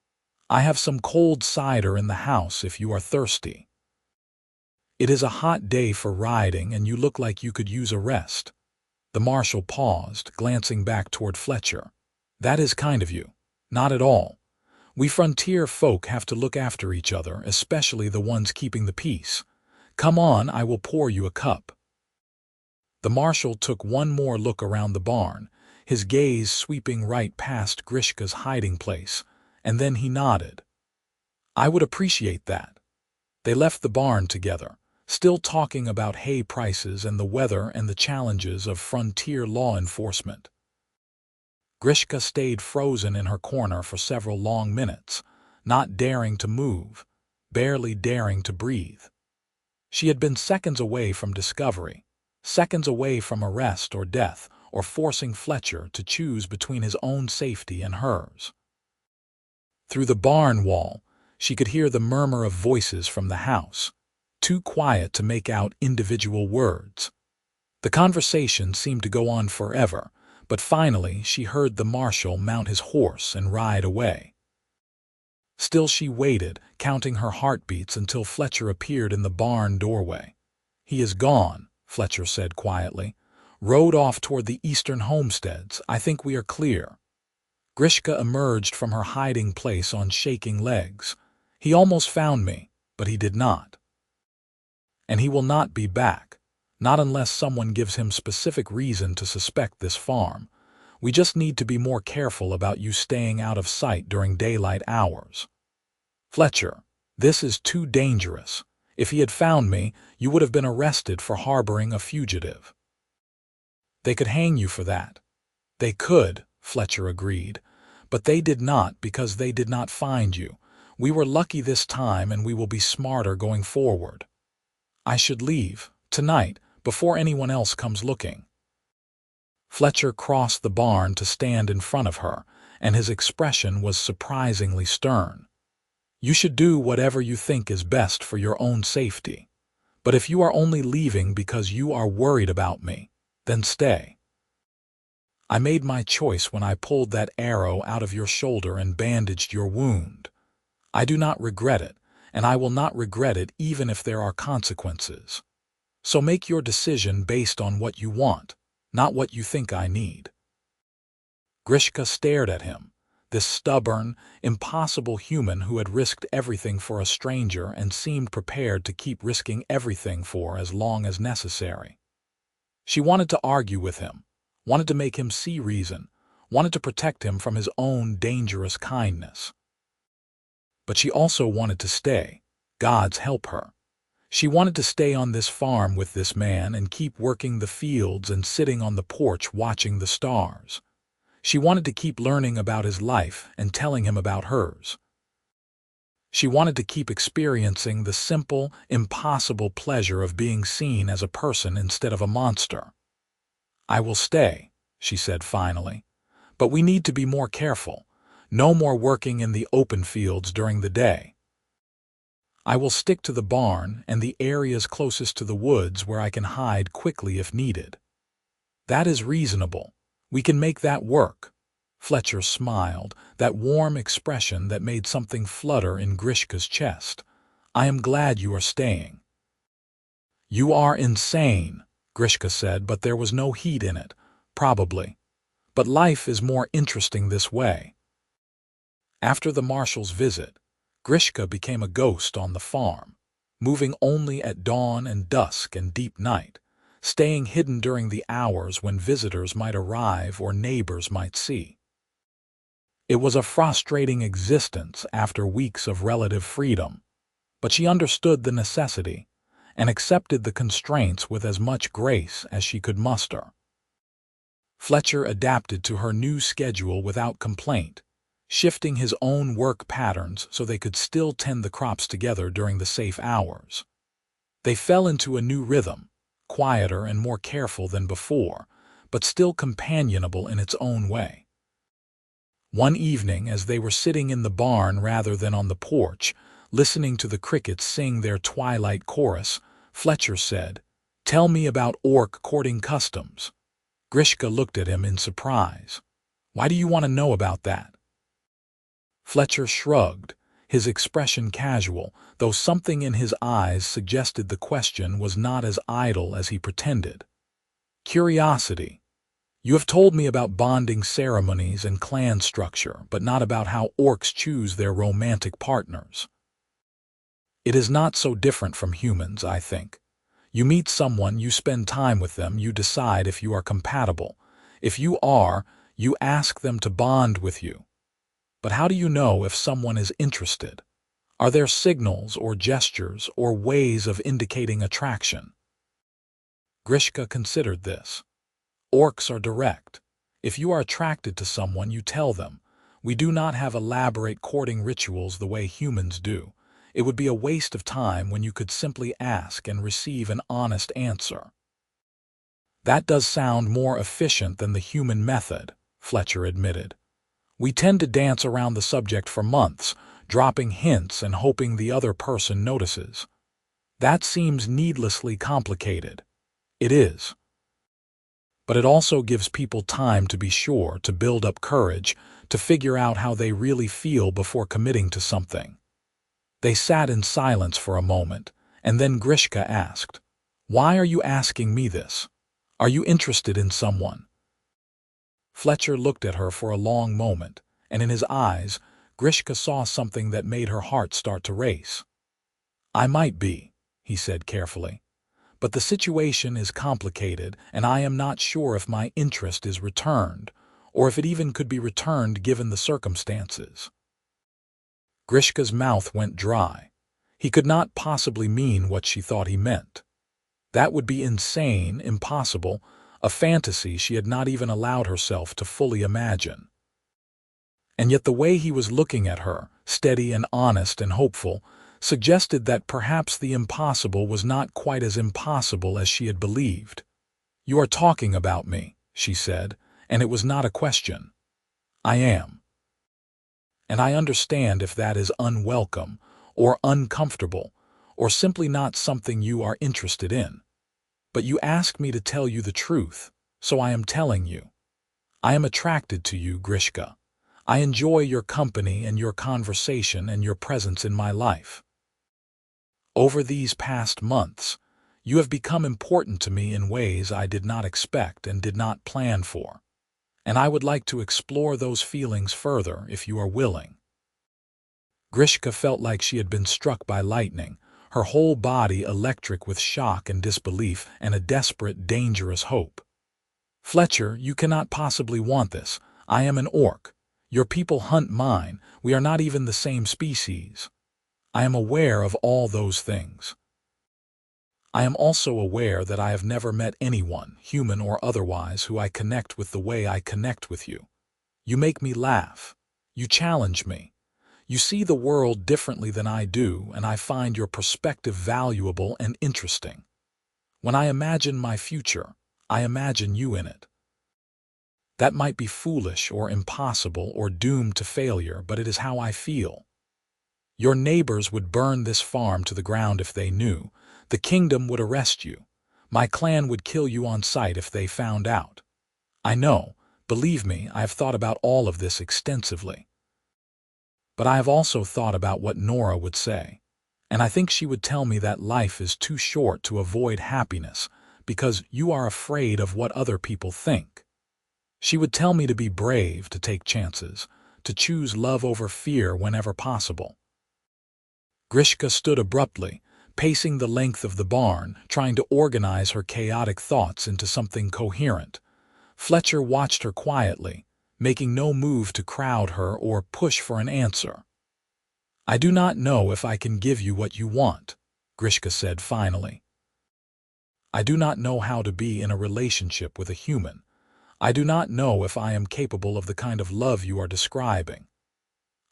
Speaker 1: I have some cold cider in the house if you are thirsty. It is a hot day for riding and you look like you could use a rest." The marshal paused, glancing back toward Fletcher. "That is kind of you." "Not at all. We frontier folk have to look after each other, especially the ones keeping the peace. Come on, I will pour you a cup." The marshal took one more look around the barn, his gaze sweeping right past Grishka's hiding place, and then he nodded. "I would appreciate that." They left the barn together, still talking about hay prices and the weather and the challenges of frontier law enforcement. Grishka stayed frozen in her corner for several long minutes, not daring to move, barely daring to breathe. She had been seconds away from discovery, seconds away from arrest or death, or forcing Fletcher to choose between his own safety and hers. Through the barn wall, she could hear the murmur of voices from the house, too quiet to make out individual words. The conversation seemed to go on forever, but finally she heard the marshal mount his horse and ride away. Still she waited, counting her heartbeats until Fletcher appeared in the barn doorway. "He is gone," Fletcher said quietly. "Rode off toward the eastern homesteads. I think we are clear." Grishka emerged from her hiding place on shaking legs. "He almost found me, but he did not. And he will not be back, not unless someone gives him specific reason to suspect this farm. We just need to be more careful about you staying out of sight during daylight hours." "Fletcher, this is too dangerous. If he had found me, you would have been arrested for harboring a fugitive." "They could hang you for that." "They could," Fletcher agreed, "but they did not because they did not find you. We were lucky this time and we will be smarter going forward. I should leave, tonight, before anyone else comes looking." Fletcher crossed the barn to stand in front of her, and his expression was surprisingly stern. "You should do whatever you think is best for your own safety. But if you are only leaving because you are worried about me, then stay. I made my choice when I pulled that arrow out of your shoulder and bandaged your wound. I do not regret it, and I will not regret it even if there are consequences. So make your decision based on what you want, not what you think I need." Grishka stared at him, this stubborn, impossible human who had risked everything for a stranger and seemed prepared to keep risking everything for as long as necessary. She wanted to argue with him, wanted to make him see reason, wanted to protect him from his own dangerous kindness. But she also wanted to stay. Gods help her. She wanted to stay on this farm with this man and keep working the fields and sitting on the porch watching the stars. She wanted to keep learning about his life and telling him about hers. She wanted to keep experiencing the simple, impossible pleasure of being seen as a person instead of a monster. "I will stay," she said finally, "but we need to be more careful. No more working in the open fields during the day. I will stick to the barn and the areas closest to the woods where I can hide quickly if needed." "That is reasonable. We can make that work." Fletcher smiled, that warm expression that made something flutter in Grishka's chest. "I am glad you are staying." "You are insane," Grishka said, but there was no heat in it, probably. "But life is more interesting this way." After the marshal's visit, Grishka became a ghost on the farm, moving only at dawn and dusk and deep night, staying hidden during the hours when visitors might arrive or neighbors might see. It was a frustrating existence after weeks of relative freedom, but she understood the necessity and accepted the constraints with as much grace as she could muster. Fletcher adapted to her new schedule without complaint, shifting his own work patterns so they could still tend the crops together during the safe hours. They fell into a new rhythm, quieter and more careful than before, but still companionable in its own way. One evening, as they were sitting in the barn rather than on the porch, listening to the crickets sing their twilight chorus, Fletcher said, "Tell me about orc courting customs." Grishka looked at him in surprise. "Why do you want to know about that?" Fletcher shrugged, his expression casual, though something in his eyes suggested the question was not as idle as he pretended. "Curiosity. You have told me about bonding ceremonies and clan structure, but not about how orcs choose their romantic partners. It is not so different from humans, I think. You meet someone, you spend time with them, you decide if you are compatible. If you are, you ask them to bond with you. But how do you know if someone is interested? Are there signals or gestures or ways of indicating attraction?" Grishka considered this. "Orcs are direct. If you are attracted to someone, you tell them. We do not have elaborate courting rituals the way humans do. It would be a waste of time when you could simply ask and receive an honest answer." "That does sound more efficient than the human method," Fletcher admitted. "We tend to dance around the subject for months, dropping hints and hoping the other person notices. That seems needlessly complicated." "It is. But it also gives people time to be sure, to build up courage, to figure out how they really feel before committing to something." They sat in silence for a moment, and then Grishka asked, "Why are you asking me this? Are you interested in someone?" Fletcher looked at her for a long moment, and in his eyes, Grishka saw something that made her heart start to race. "I might be," he said carefully, "but the situation is complicated, and I am not sure if my interest is returned, or if it even could be returned given the circumstances." Grishka's mouth went dry. He could not possibly mean what she thought he meant. That would be insane, impossible, a fantasy she had not even allowed herself to fully imagine. And yet the way he was looking at her, steady and honest and hopeful, suggested that perhaps the impossible was not quite as impossible as she had believed. "You are talking about me," she said, and it was not a question. "I am. And I understand if that is unwelcome, or uncomfortable, or simply not something you are interested in. But you asked me to tell you the truth, so I am telling you. I am attracted to you, Grishka. I enjoy your company and your conversation and your presence in my life. Over these past months, you have become important to me in ways I did not expect and did not plan for. And I would like to explore those feelings further if you are willing." Grishka felt like she had been struck by lightning, her whole body electric with shock and disbelief and a desperate, dangerous hope. "Fletcher, you cannot possibly want this. I am an orc. Your people hunt mine. We are not even the same species. I am aware of all those things. I am also aware that I have never met anyone, human or otherwise, who I connect with the way I connect with you. You make me laugh. You challenge me. You see the world differently than I do, and I find your perspective valuable and interesting. When I imagine my future, I imagine you in it. That might be foolish or impossible or doomed to failure, but it is how I feel. Your neighbors would burn this farm to the ground if they knew. The kingdom would arrest you. My clan would kill you on sight if they found out. I know, believe me, I have thought about all of this extensively. But I have also thought about what Nora would say. And I think she would tell me that life is too short to avoid happiness because you are afraid of what other people think. She would tell me to be brave, to take chances, to choose love over fear whenever possible." Grishka stood abruptly, pacing the length of the barn, trying to organize her chaotic thoughts into something coherent. Fletcher watched her quietly, making no move to crowd her or push for an answer. "I do not know if I can give you what you want," Grishka said finally. "I do not know how to be in a relationship with a human. I do not know if I am capable of the kind of love you are describing."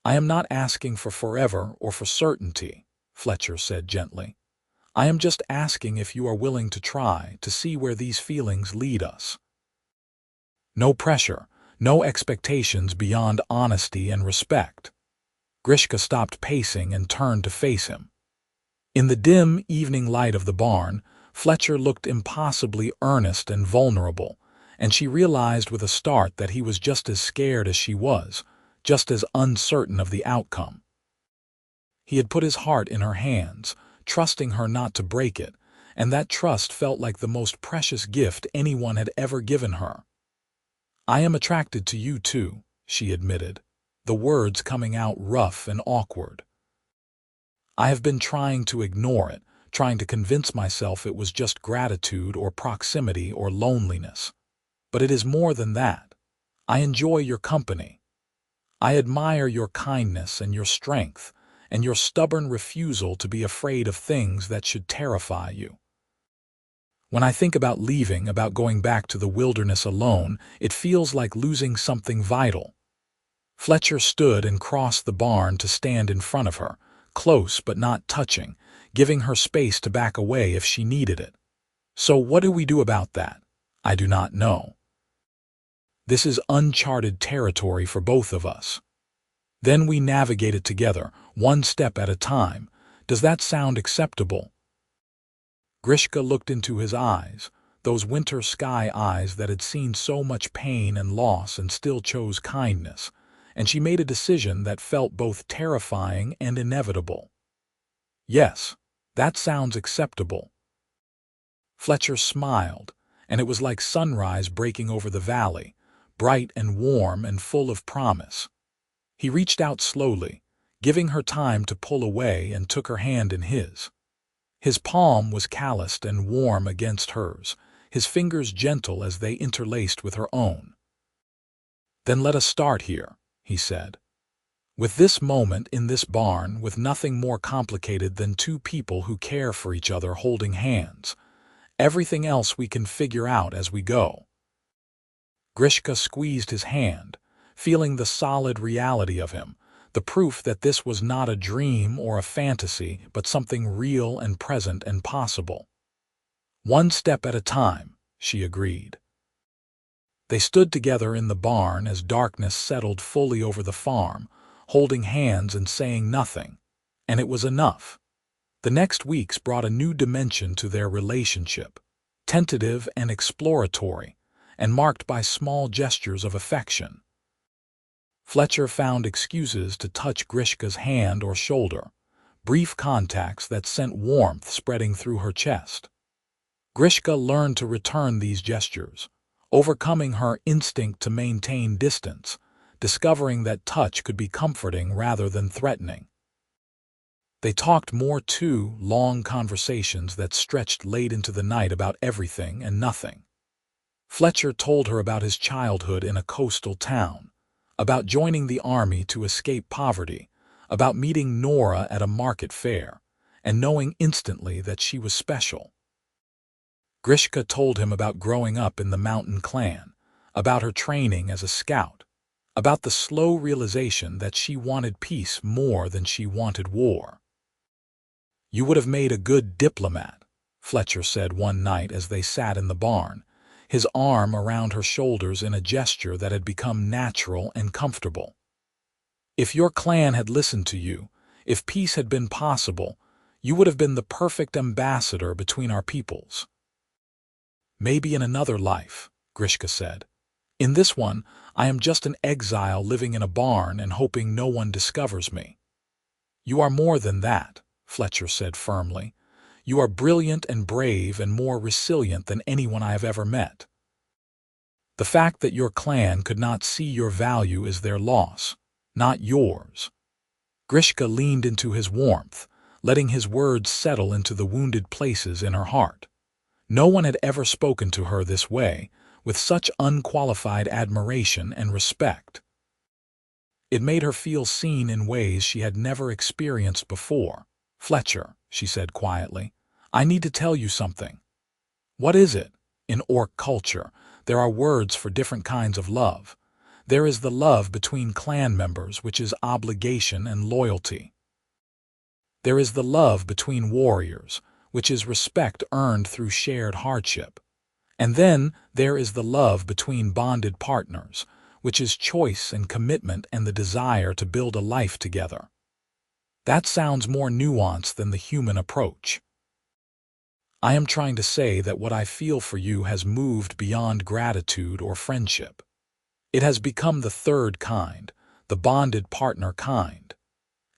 Speaker 1: "I am not asking for forever or for certainty," Fletcher said gently. "I am just asking if you are willing to try to see where these feelings lead us. No pressure, no expectations beyond honesty and respect." Grishka stopped pacing and turned to face him. In the dim evening light of the barn, Fletcher looked impossibly earnest and vulnerable, and she realized with a start that he was just as scared as she was, just as uncertain of the outcome. He had put his heart in her hands, trusting her not to break it, and that trust felt like the most precious gift anyone had ever given her. "I am attracted to you too," she admitted, the words coming out rough and awkward. "I have been trying to ignore it, trying to convince myself it was just gratitude or proximity or loneliness. But it is more than that. I enjoy your company. I admire your kindness and your strength, and your stubborn refusal to be afraid of things that should terrify you. When I think about leaving, about going back to the wilderness alone, it feels like losing something vital." Fletcher stood and crossed the barn to stand in front of her, close but not touching, giving her space to back away if she needed it. "So what do we do about that? I do not know. This is uncharted territory for both of us. Then we navigate it together, one step at a time. Does that sound acceptable?" Grishka looked into his eyes, those winter sky eyes that had seen so much pain and loss and still chose kindness, and she made a decision that felt both terrifying and inevitable. "Yes, that sounds acceptable." Fletcher smiled, and it was like sunrise breaking over the valley, bright and warm and full of promise. He reached out slowly, giving her time to pull away, and took her hand in his. His palm was calloused and warm against hers, his fingers gentle as they interlaced with her own. "Then let us start here," he said. "With this moment in this barn, with nothing more complicated than two people who care for each other holding hands. Everything else we can figure out as we go." Grishka squeezed his hand, feeling the solid reality of him, the proof that this was not a dream or a fantasy, but something real and present and possible. "One step at a time," she agreed. They stood together in the barn as darkness settled fully over the farm, holding hands and saying nothing, and it was enough. The next weeks brought a new dimension to their relationship, tentative and exploratory, and marked by small gestures of affection. Fletcher found excuses to touch Grishka's hand or shoulder, brief contacts that sent warmth spreading through her chest. Grishka learned to return these gestures, overcoming her instinct to maintain distance, discovering that touch could be comforting rather than threatening. They talked more too, long conversations that stretched late into the night about everything and nothing. Fletcher told her about his childhood in a coastal town, about joining the army to escape poverty, about meeting Nora at a market fair, and knowing instantly that she was special. Grishka told him about growing up in the mountain clan, about her training as a scout, about the slow realization that she wanted peace more than she wanted war. "You would have made a good diplomat," Fletcher said one night as they sat in the barn, his arm around her shoulders in a gesture that had become natural and comfortable. "If your clan had listened to you, if peace had been possible, you would have been the perfect ambassador between our peoples." "Maybe in another life," Grishka said. "In this one, I am just an exile living in a barn and hoping no one discovers me." "You are more than that," Fletcher said firmly. "You are brilliant and brave and more resilient than anyone I have ever met. The fact that your clan could not see your value is their loss, not yours." Grishka leaned into his warmth, letting his words settle into the wounded places in her heart. No one had ever spoken to her this way, with such unqualified admiration and respect. It made her feel seen in ways she had never experienced before. "Fletcher," she said quietly, "I need to tell you something." "What is it?" In orc culture, there are words for different kinds of love. There is the love between clan members, which is obligation and loyalty. There is the love between warriors, which is respect earned through shared hardship. And then there is the love between bonded partners, which is choice and commitment and the desire to build a life together. That sounds more nuanced than the human approach. I am trying to say that what I feel for you has moved beyond gratitude or friendship. It has become the third kind, the bonded partner kind.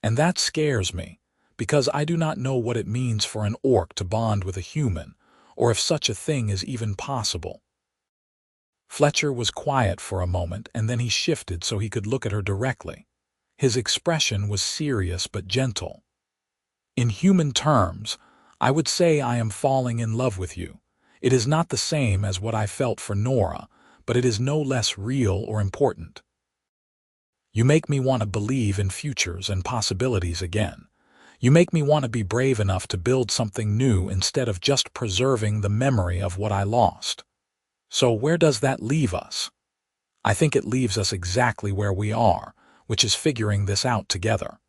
Speaker 1: And that scares me, because I do not know what it means for an orc to bond with a human, or if such a thing is even possible. Fletcher was quiet for a moment, and then he shifted so he could look at her directly. His expression was serious but gentle. "In human terms, I would say I am falling in love with you. It is not the same as what I felt for Nora, but it is no less real or important. You make me want to believe in futures and possibilities again. You make me want to be brave enough to build something new instead of just preserving the memory of what I lost." So where does that leave us? I think it leaves us exactly where we are, which is figuring this out together.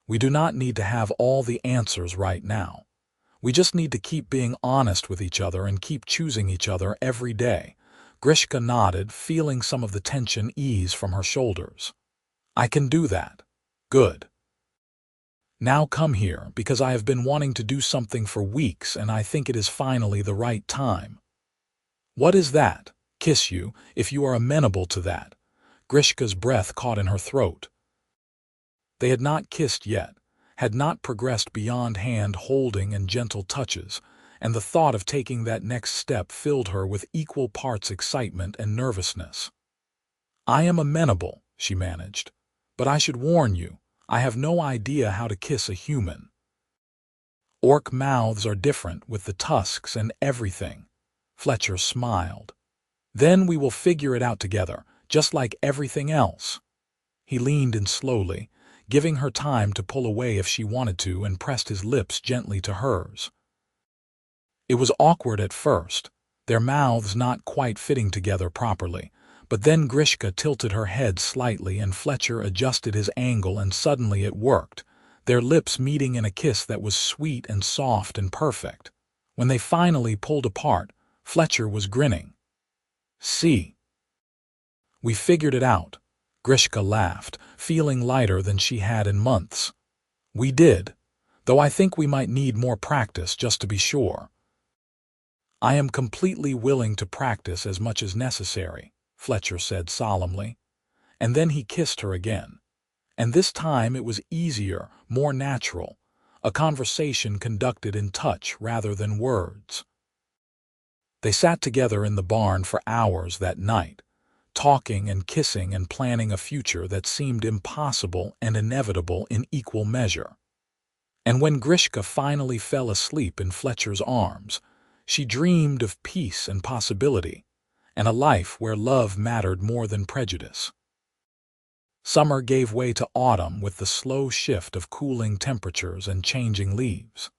Speaker 1: We do not need to have all the answers right now. We just need to keep being honest with each other and keep choosing each other every day. Grishka nodded, feeling some of the tension ease from her shoulders. "I can do that." "Good. Now come here, because I have been wanting to do something for weeks and I think it is finally the right time." "What is that?" "Kiss you, if you are amenable to that." Grishka's breath caught in her throat. They had not kissed yet, had not progressed beyond hand-holding and gentle touches, and the thought of taking that next step filled her with equal parts excitement and nervousness. "I am amenable," she managed, "but I should warn you, I have no idea how to kiss a human. Orc mouths are different with the tusks and everything." Fletcher smiled. "Then we will figure it out together, just like everything else." He leaned in slowly, giving her time to pull away if she wanted to, and pressed his lips gently to hers. It was awkward at first, their mouths not quite fitting together properly, but then Grishka tilted her head slightly and Fletcher adjusted his angle, and suddenly it worked, their lips meeting in a kiss that was sweet and soft and perfect. When they finally pulled apart, Fletcher was grinning. "See? We figured it out." Grishka laughed, feeling lighter than she had in months. "We did, though I think we might need more practice just to be sure." "I am completely willing to practice as much as necessary," Fletcher said solemnly. And then he kissed her again. And this time it was easier, more natural, a conversation conducted in touch rather than words. They sat together in the barn for hours that night, talking and kissing and planning a future that seemed impossible and inevitable in equal measure. And when Grishka finally fell asleep in Fletcher's arms, she dreamed of peace and possibility, and a life where love mattered more than prejudice. Summer gave way to autumn with the slow shift of cooling temperatures and changing leaves.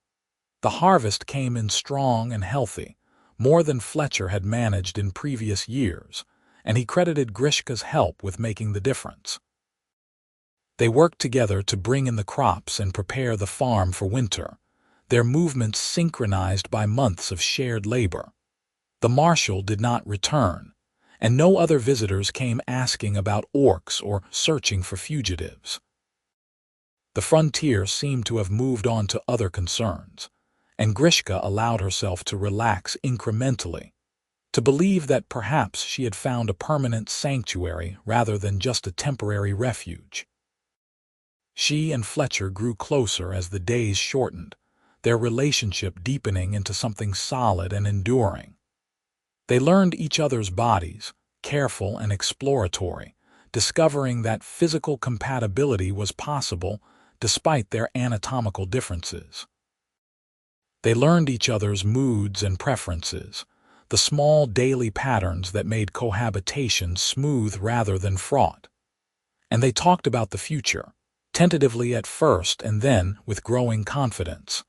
Speaker 1: The harvest came in strong and healthy, more than Fletcher had managed in previous years, and he credited Grishka's help with making the difference. They worked together to bring in the crops and prepare the farm for winter, their movements synchronized by months of shared labor. The marshal did not return, and no other visitors came asking about orcs or searching for fugitives. The frontier seemed to have moved on to other concerns, and Grishka allowed herself to relax incrementally, to believe that perhaps she had found a permanent sanctuary rather than just a temporary refuge. She and Fletcher grew closer as the days shortened, their relationship deepening into something solid and enduring. They learned each other's bodies, careful and exploratory, discovering that physical compatibility was possible despite their anatomical differences. They learned each other's moods and preferences, the small daily patterns that made cohabitation smooth rather than fraught. And they talked about the future, tentatively at first and then with growing confidence.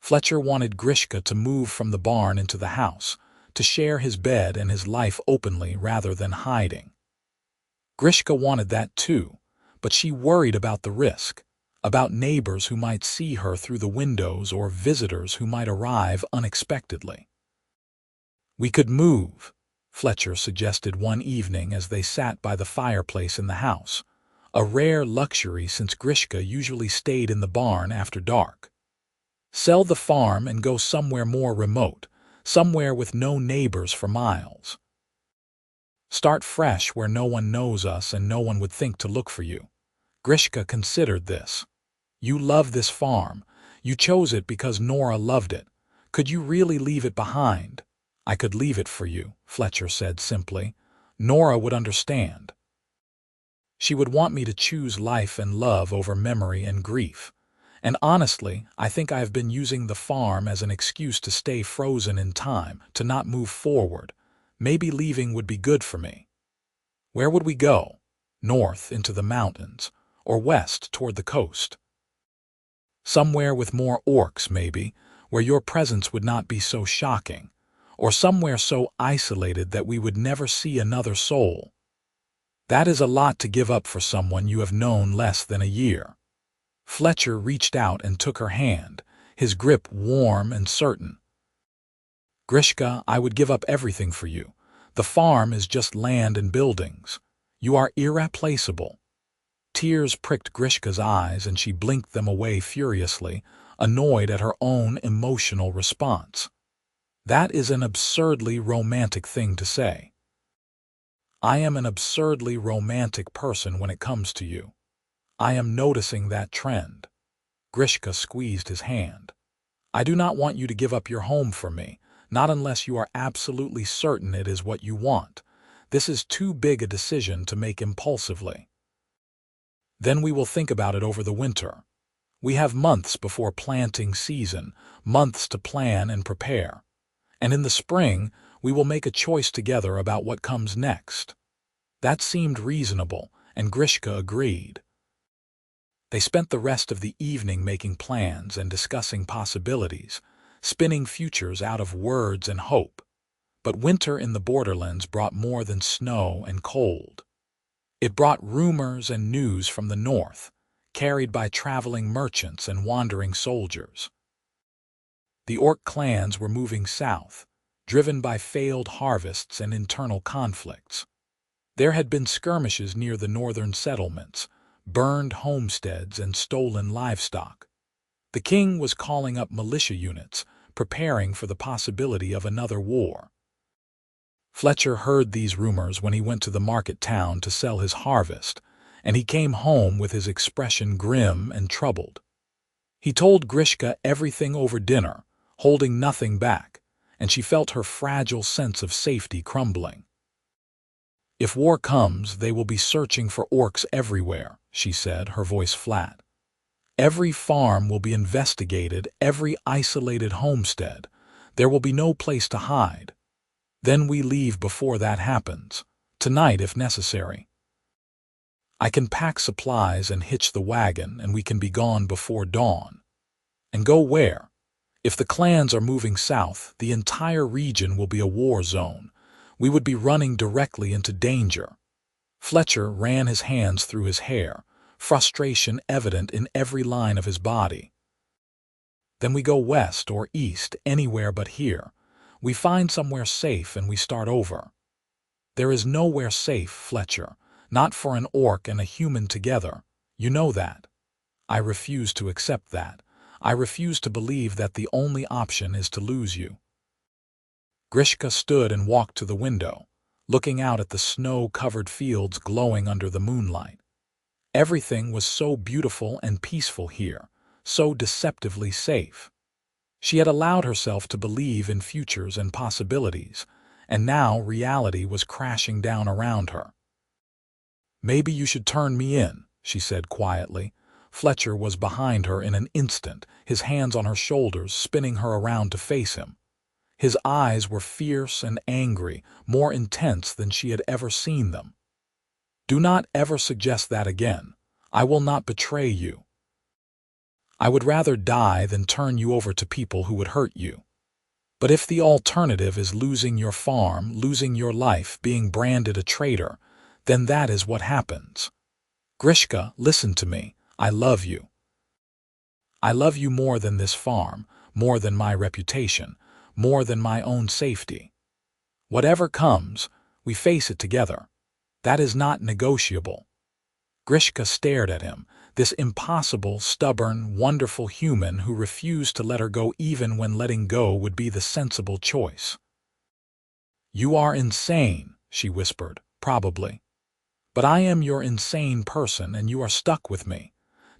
Speaker 1: Fletcher wanted Grishka to move from the barn into the house, to share his bed and his life openly rather than hiding. Grishka wanted that too, but she worried about the risk, about neighbors who might see her through the windows or visitors who might arrive unexpectedly. "We could move," Fletcher suggested one evening as they sat by the fireplace in the house, a rare luxury since Grishka usually stayed in the barn after dark. "Sell the farm and go somewhere more remote, somewhere with no neighbors for miles. Start fresh where no one knows us and no one would think to look for you." Grishka considered this. "You love this farm. You chose it because Nora loved it. Could you really leave it behind?" "I could leave it for you," Fletcher said simply. "Nora would understand. She would want me to choose life and love over memory and grief. And honestly, I think I have been using the farm as an excuse to stay frozen in time, to not move forward. Maybe leaving would be good for me." "Where would we go? North into the mountains, or west toward the coast?" "Somewhere with more orcs, maybe, where your presence would not be so shocking, or somewhere so isolated that we would never see another soul." "That is a lot to give up for someone you have known less than a year." Fletcher reached out and took her hand, his grip warm and certain. "Grishka, I would give up everything for you. The farm is just land and buildings. You are irreplaceable." Tears pricked Grishka's eyes and she blinked them away furiously, annoyed at her own emotional response. "That is an absurdly romantic thing to say." "I am an absurdly romantic person when it comes to you. I am noticing that trend." Grishka squeezed his hand. "I do not want you to give up your home for me, not unless you are absolutely certain it is what you want. This is too big a decision to make impulsively. Then we will think about it over the winter. We have months before planting season, months to plan and prepare. And in the spring, we will make a choice together about what comes next." That seemed reasonable, and Grishka agreed. They spent the rest of the evening making plans and discussing possibilities, spinning futures out of words and hope. But winter in the borderlands brought more than snow and cold. It brought rumors and news from the north, carried by traveling merchants and wandering soldiers. The orc clans were moving south, driven by failed harvests and internal conflicts. There had been skirmishes near the northern settlements, burned homesteads and stolen livestock. The king was calling up militia units, preparing for the possibility of another war. Fletcher heard these rumors when he went to the market town to sell his harvest, and he came home with his expression grim and troubled. He told Grishka everything over dinner, holding nothing back, and she felt her fragile sense of safety crumbling. "If war comes, they will be searching for orcs everywhere," she said, her voice flat. "Every farm will be investigated, every isolated homestead. There will be no place to hide. Then we leave before that happens, tonight if necessary. I can pack supplies and hitch the wagon, and we can be gone before dawn." "And go where?" "If the clans are moving south, the entire region will be a war zone. We would be running directly into danger." Fletcher ran his hands through his hair, frustration evident in every line of his body. "Then we go west or east, anywhere but here. We find somewhere safe and we start over." "There is nowhere safe, Fletcher, not for an orc and a human together. You know that." "I refuse to accept that. I refuse to believe that the only option is to lose you." Grishka stood and walked to the window, looking out at the snow-covered fields glowing under the moonlight. Everything was so beautiful and peaceful here, so deceptively safe. She had allowed herself to believe in futures and possibilities, and now reality was crashing down around her. "Maybe you should turn me in," she said quietly. Fletcher was behind her in an instant, his hands on her shoulders, spinning her around to face him. His eyes were fierce and angry, more intense than she had ever seen them. "Do not ever suggest that again. I will not betray you. I would rather die than turn you over to people who would hurt you. But if the alternative is losing your farm, losing your life, being branded a traitor, then that is what happens. Grishka, listen to me. I love you. I love you more than this farm, more than my reputation, more than my own safety. Whatever comes, we face it together. That is not negotiable." Grishka stared at him, this impossible, stubborn, wonderful human who refused to let her go even when letting go would be the sensible choice. "You are insane," she whispered, "probably. But I am your insane person and you are stuck with me.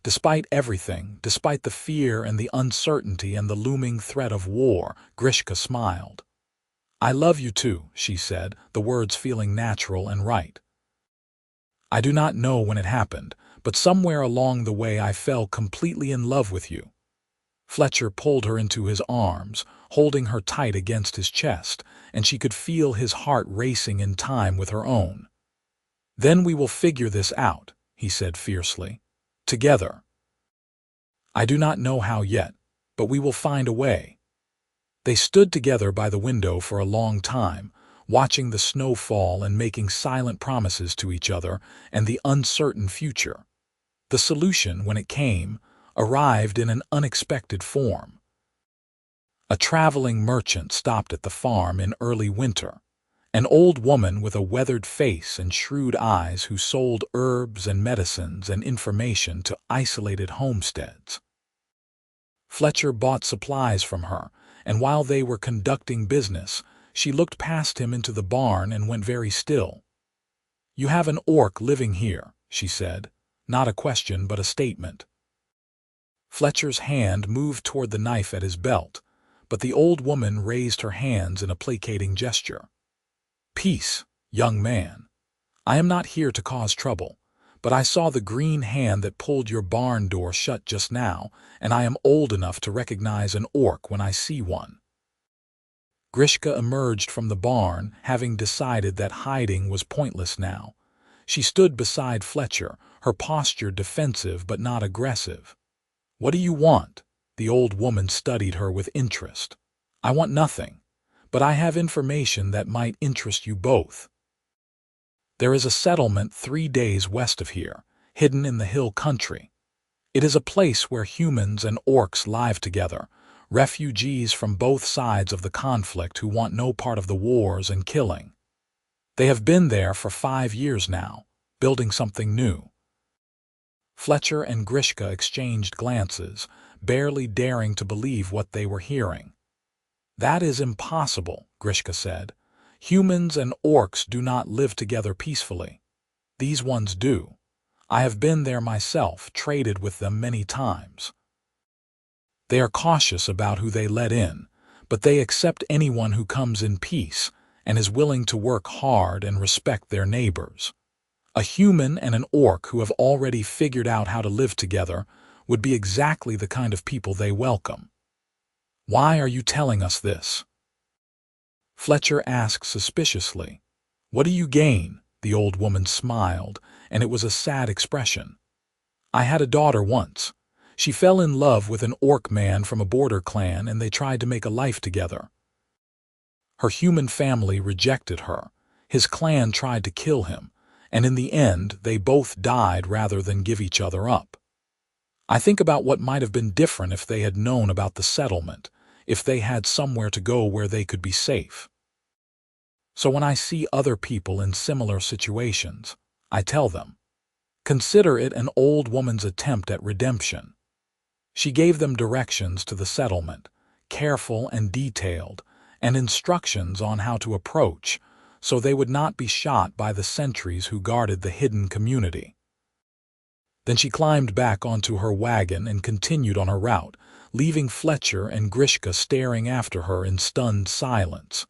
Speaker 1: Despite everything, despite the fear and the uncertainty and the looming threat of war," Grishka smiled. "I love you too," she said, the words feeling natural and right. "I do not know when it happened, but somewhere along the way I fell completely in love with you." Fletcher pulled her into his arms, holding her tight against his chest, and she could feel his heart racing in time with her own. "Then we will figure this out," he said fiercely. "Together. I do not know how yet, but we will find a way." They stood together by the window for a long time, watching the snow fall and making silent promises to each other and the uncertain future. The solution, when it came, arrived in an unexpected form. A traveling merchant stopped at the farm in early winter, an old woman with a weathered face and shrewd eyes who sold herbs and medicines and information to isolated homesteads. Fletcher bought supplies from her, and while they were conducting business, she looked past him into the barn and went very still. "You have an orc living here," she said, not a question but a statement. Fletcher's hand moved toward the knife at his belt, but the old woman raised her hands in a placating gesture. "Peace, young man. I am not here to cause trouble, but I saw the green hand that pulled your barn door shut just now, and I am old enough to recognize an orc when I see one." Grishka emerged from the barn, having decided that hiding was pointless now. She stood beside Fletcher, her posture defensive but not aggressive. "What do you want?" The old woman studied her with interest. "I want nothing, but I have information that might interest you both. There is a settlement 3 days west of here, hidden in the hill country. It is a place where humans and orcs live together, refugees from both sides of the conflict who want no part of the wars and killing. They have been there for 5 years now, building something new." Fletcher and Grishka exchanged glances, barely daring to believe what they were hearing. "That is impossible," Grishka said. "Humans and orcs do not live together peacefully. These ones do. I have been there myself, traded with them many times. They are cautious about who they let in, but they accept anyone who comes in peace and is willing to work hard and respect their neighbors. A human and an orc who have already figured out how to live together would be exactly the kind of people they welcome." "Why are you telling us this?" Fletcher asked suspiciously. "What do you gain?" The old woman smiled, and it was a sad expression. "I had a daughter once. She fell in love with an orc man from a border clan and they tried to make a life together. Her human family rejected her. His clan tried to kill him, and in the end they both died rather than give each other up. I think about what might have been different if they had known about the settlement, if they had somewhere to go where they could be safe. So when I see other people in similar situations, I tell them, consider it an old woman's attempt at redemption. She gave them directions to the settlement, careful and detailed, and instructions on how to approach, so they would not be shot by the sentries who guarded the hidden community. Then she climbed back onto her wagon and continued on her route, leaving Fletcher and Grishka staring after her in stunned silence.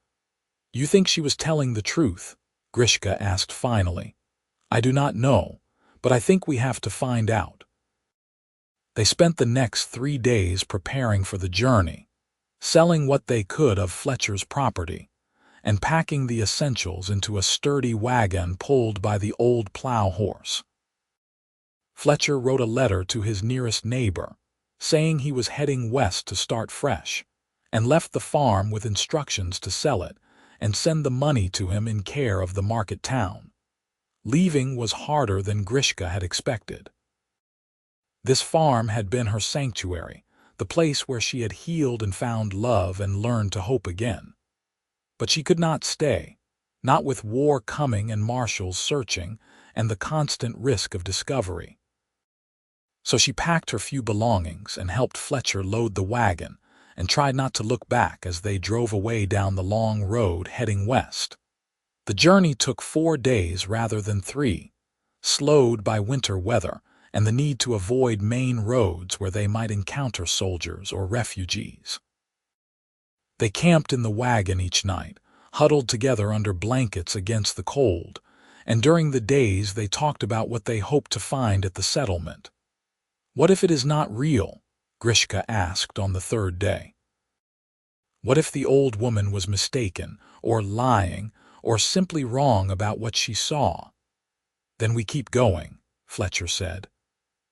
Speaker 1: "You think she was telling the truth?" Grishka asked finally. "I do not know, but I think we have to find out." They spent the next 3 days preparing for the journey. selling what they could of Fletcher's property, and packing the essentials into a sturdy wagon pulled by the old plow horse. Fletcher wrote a letter to his nearest neighbor, saying he was heading west to start fresh, and left the farm with instructions to sell it and send the money to him in care of the market town. Leaving was harder than Grishka had expected. This farm had been her sanctuary, the place where she had healed and found love and learned to hope again. But she could not stay, not with war coming and marshals searching and the constant risk of discovery. So she packed her few belongings and helped Fletcher load the wagon and tried not to look back as they drove away down the long road heading west. The journey took 4 days rather than 3, slowed by winter weather and the need to avoid main roads where they might encounter soldiers or refugees. They camped in the wagon each night, huddled together under blankets against the cold, and during the days they talked about what they hoped to find at the settlement. "What if it is not real?" Grishka asked on the 3rd day. "What if the old woman was mistaken, or lying, or simply wrong about what she saw?" "Then we keep going," Fletcher said.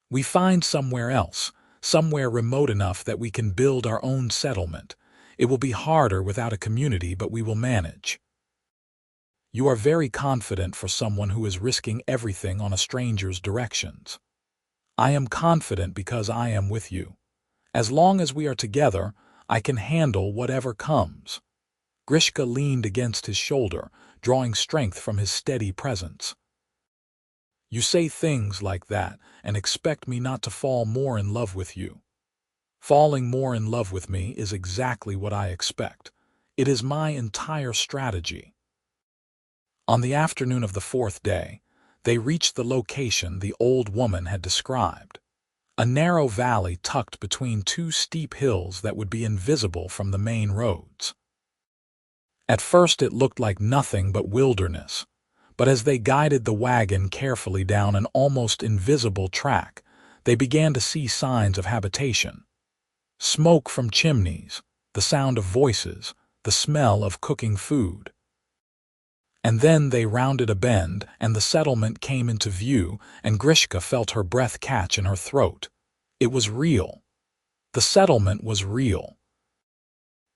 Speaker 1: "We find somewhere else, somewhere remote enough that we can build our own settlement. It will be harder without a community, but we will manage." "You are very confident for someone who is risking everything on a stranger's directions." "I am confident because I am with you. As long as we are together, I can handle whatever comes." Grishka leaned against his shoulder, drawing strength from his steady presence. "You say things like that and expect me not to fall more in love with you. Falling more in love with me is exactly what I expect. It is my entire strategy." On the afternoon of the 4th day, they reached the location the old woman had described, a narrow valley tucked between 2 steep hills that would be invisible from the main roads. At first it looked like nothing but wilderness, but as they guided the wagon carefully down an almost invisible track, they began to see signs of habitation. Smoke from chimneys, the sound of voices, the smell of cooking food. And then they rounded a bend, and the settlement came into view, and Grishka felt her breath catch in her throat. It was real. The settlement was real.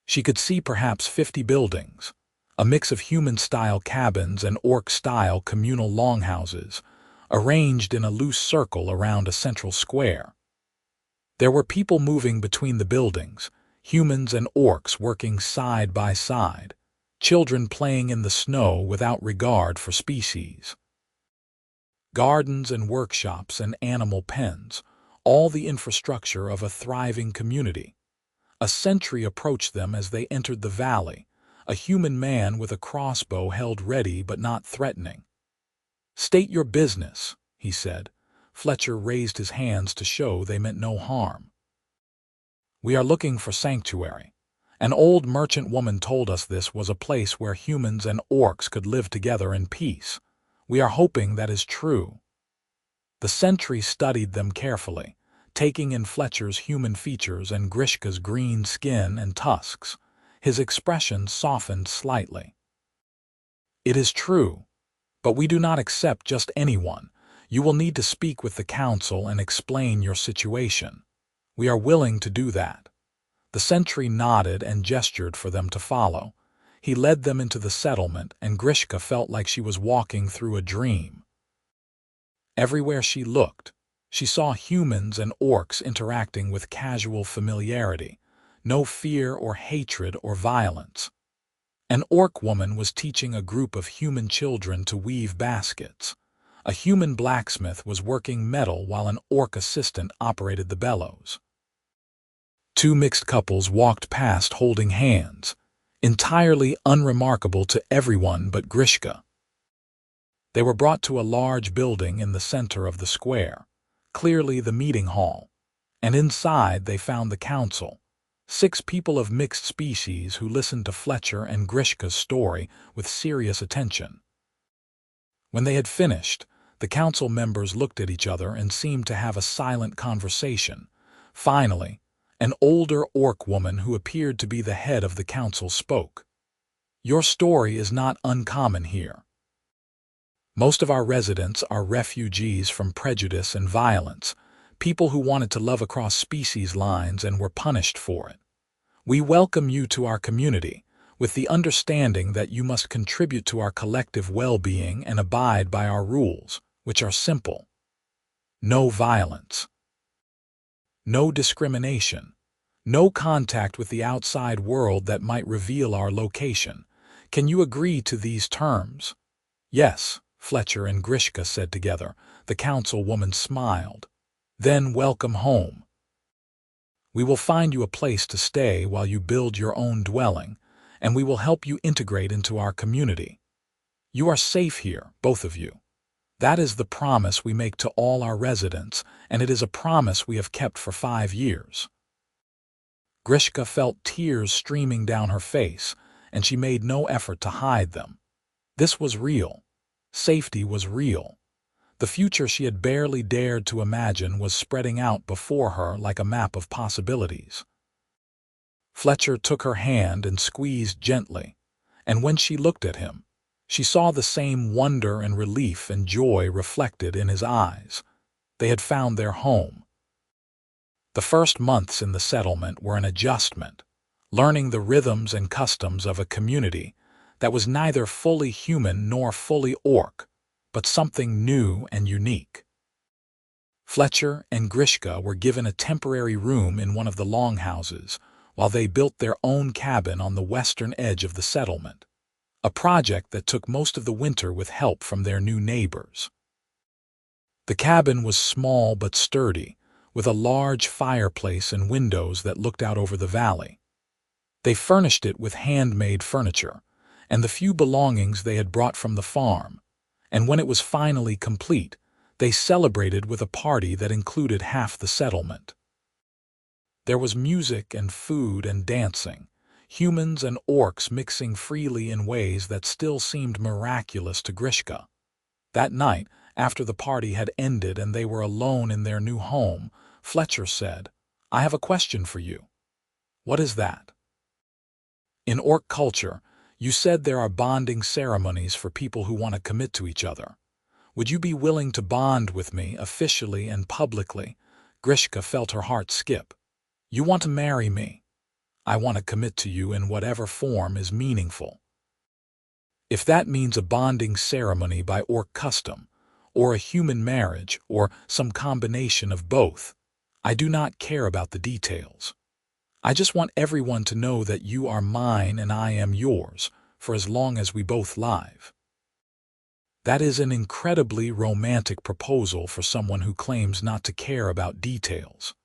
Speaker 1: She could see perhaps 50 buildings, a mix of human-style cabins and orc-style communal longhouses, arranged in a loose circle around a central square. There were people moving between the buildings, humans and orcs working side by side, children playing in the snow without regard for species. Gardens and workshops and animal pens, all the infrastructure of a thriving community. A sentry approached them as they entered the valley, a human man with a crossbow held ready but not threatening. "State your business," he said. Fletcher raised his hands to show they meant no harm. "We are looking for sanctuary. An old merchant woman told us this was a place where humans and orcs could live together in peace. We are hoping that is true." The sentry studied them carefully, taking in Fletcher's human features and Grishka's green skin and tusks. His expression softened slightly. "It is true, but we do not accept just anyone. You will need to speak with the council and explain your situation. We are willing to do that." The sentry nodded and gestured for them to follow. He led them into the settlement, and Grishka felt like she was walking through a dream. Everywhere she looked, she saw humans and orcs interacting with casual familiarity, no fear or hatred or violence. An orc woman was teaching a group of human children to weave baskets. A human blacksmith was working metal while an orc assistant operated the bellows. 2 mixed couples walked past holding hands, entirely unremarkable to everyone but Grishka. They were brought to a large building in the center of the square, clearly the meeting hall, and inside they found the council, 6 people of mixed species who listened to Fletcher and Grishka's story with serious attention. When they had finished, the council members looked at each other and seemed to have a silent conversation. Finally, An older orc woman who appeared to be the head of the council spoke. Your story is not uncommon here. Most of our residents are refugees from prejudice and violence, people who wanted to love across species lines and were punished for it. We welcome you to our community, with the understanding that you must contribute to our collective well-being and abide by our rules, which are simple. No violence. No discrimination. No contact with the outside world that might reveal our location. Can you agree to these terms? Yes, Fletcher and Grishka said together. The councilwoman smiled. Then welcome home. We will find you a place to stay while you build your own dwelling, and we will help you integrate into our community. You are safe here, both of you. That is the promise we make to all our residents, and it is a promise we have kept for 5 years. Grishka felt tears streaming down her face, and she made no effort to hide them. This was real. Safety was real. The future she had barely dared to imagine was spreading out before her like a map of possibilities. Fletcher took her hand and squeezed gently, and when she looked at him, she saw the same wonder and relief and joy reflected in his eyes. They had found their home. The first months in the settlement were an adjustment, learning the rhythms and customs of a community that was neither fully human nor fully orc, but something new and unique. Fletcher and Grishka were given a temporary room in one of the longhouses while they built their own cabin on the western edge of the settlement, a project that took most of the winter with help from their new neighbors. The cabin was small but sturdy, with a large fireplace and windows that looked out over the valley. They furnished it with handmade furniture and the few belongings they had brought from the farm, and when it was finally complete, they celebrated with a party that included half the settlement. There was music and food and dancing, humans and orcs mixing freely in ways that still seemed miraculous to Grishka. That night, after the party had ended and they were alone in their new home, Fletcher said, "I have a question for you." "What is that?" "In orc culture, you said there are bonding ceremonies for people who want to commit to each other. Would you be willing to bond with me officially and publicly?" Grishka felt her heart skip. "You want to marry me. I want to commit to you in whatever form is meaningful. If that means a bonding ceremony by orc custom, or a human marriage, or some combination of both, I do not care about the details. I just want everyone to know that you are mine and I am yours, for as long as we both live." That is an incredibly romantic proposal for someone who claims not to care about details.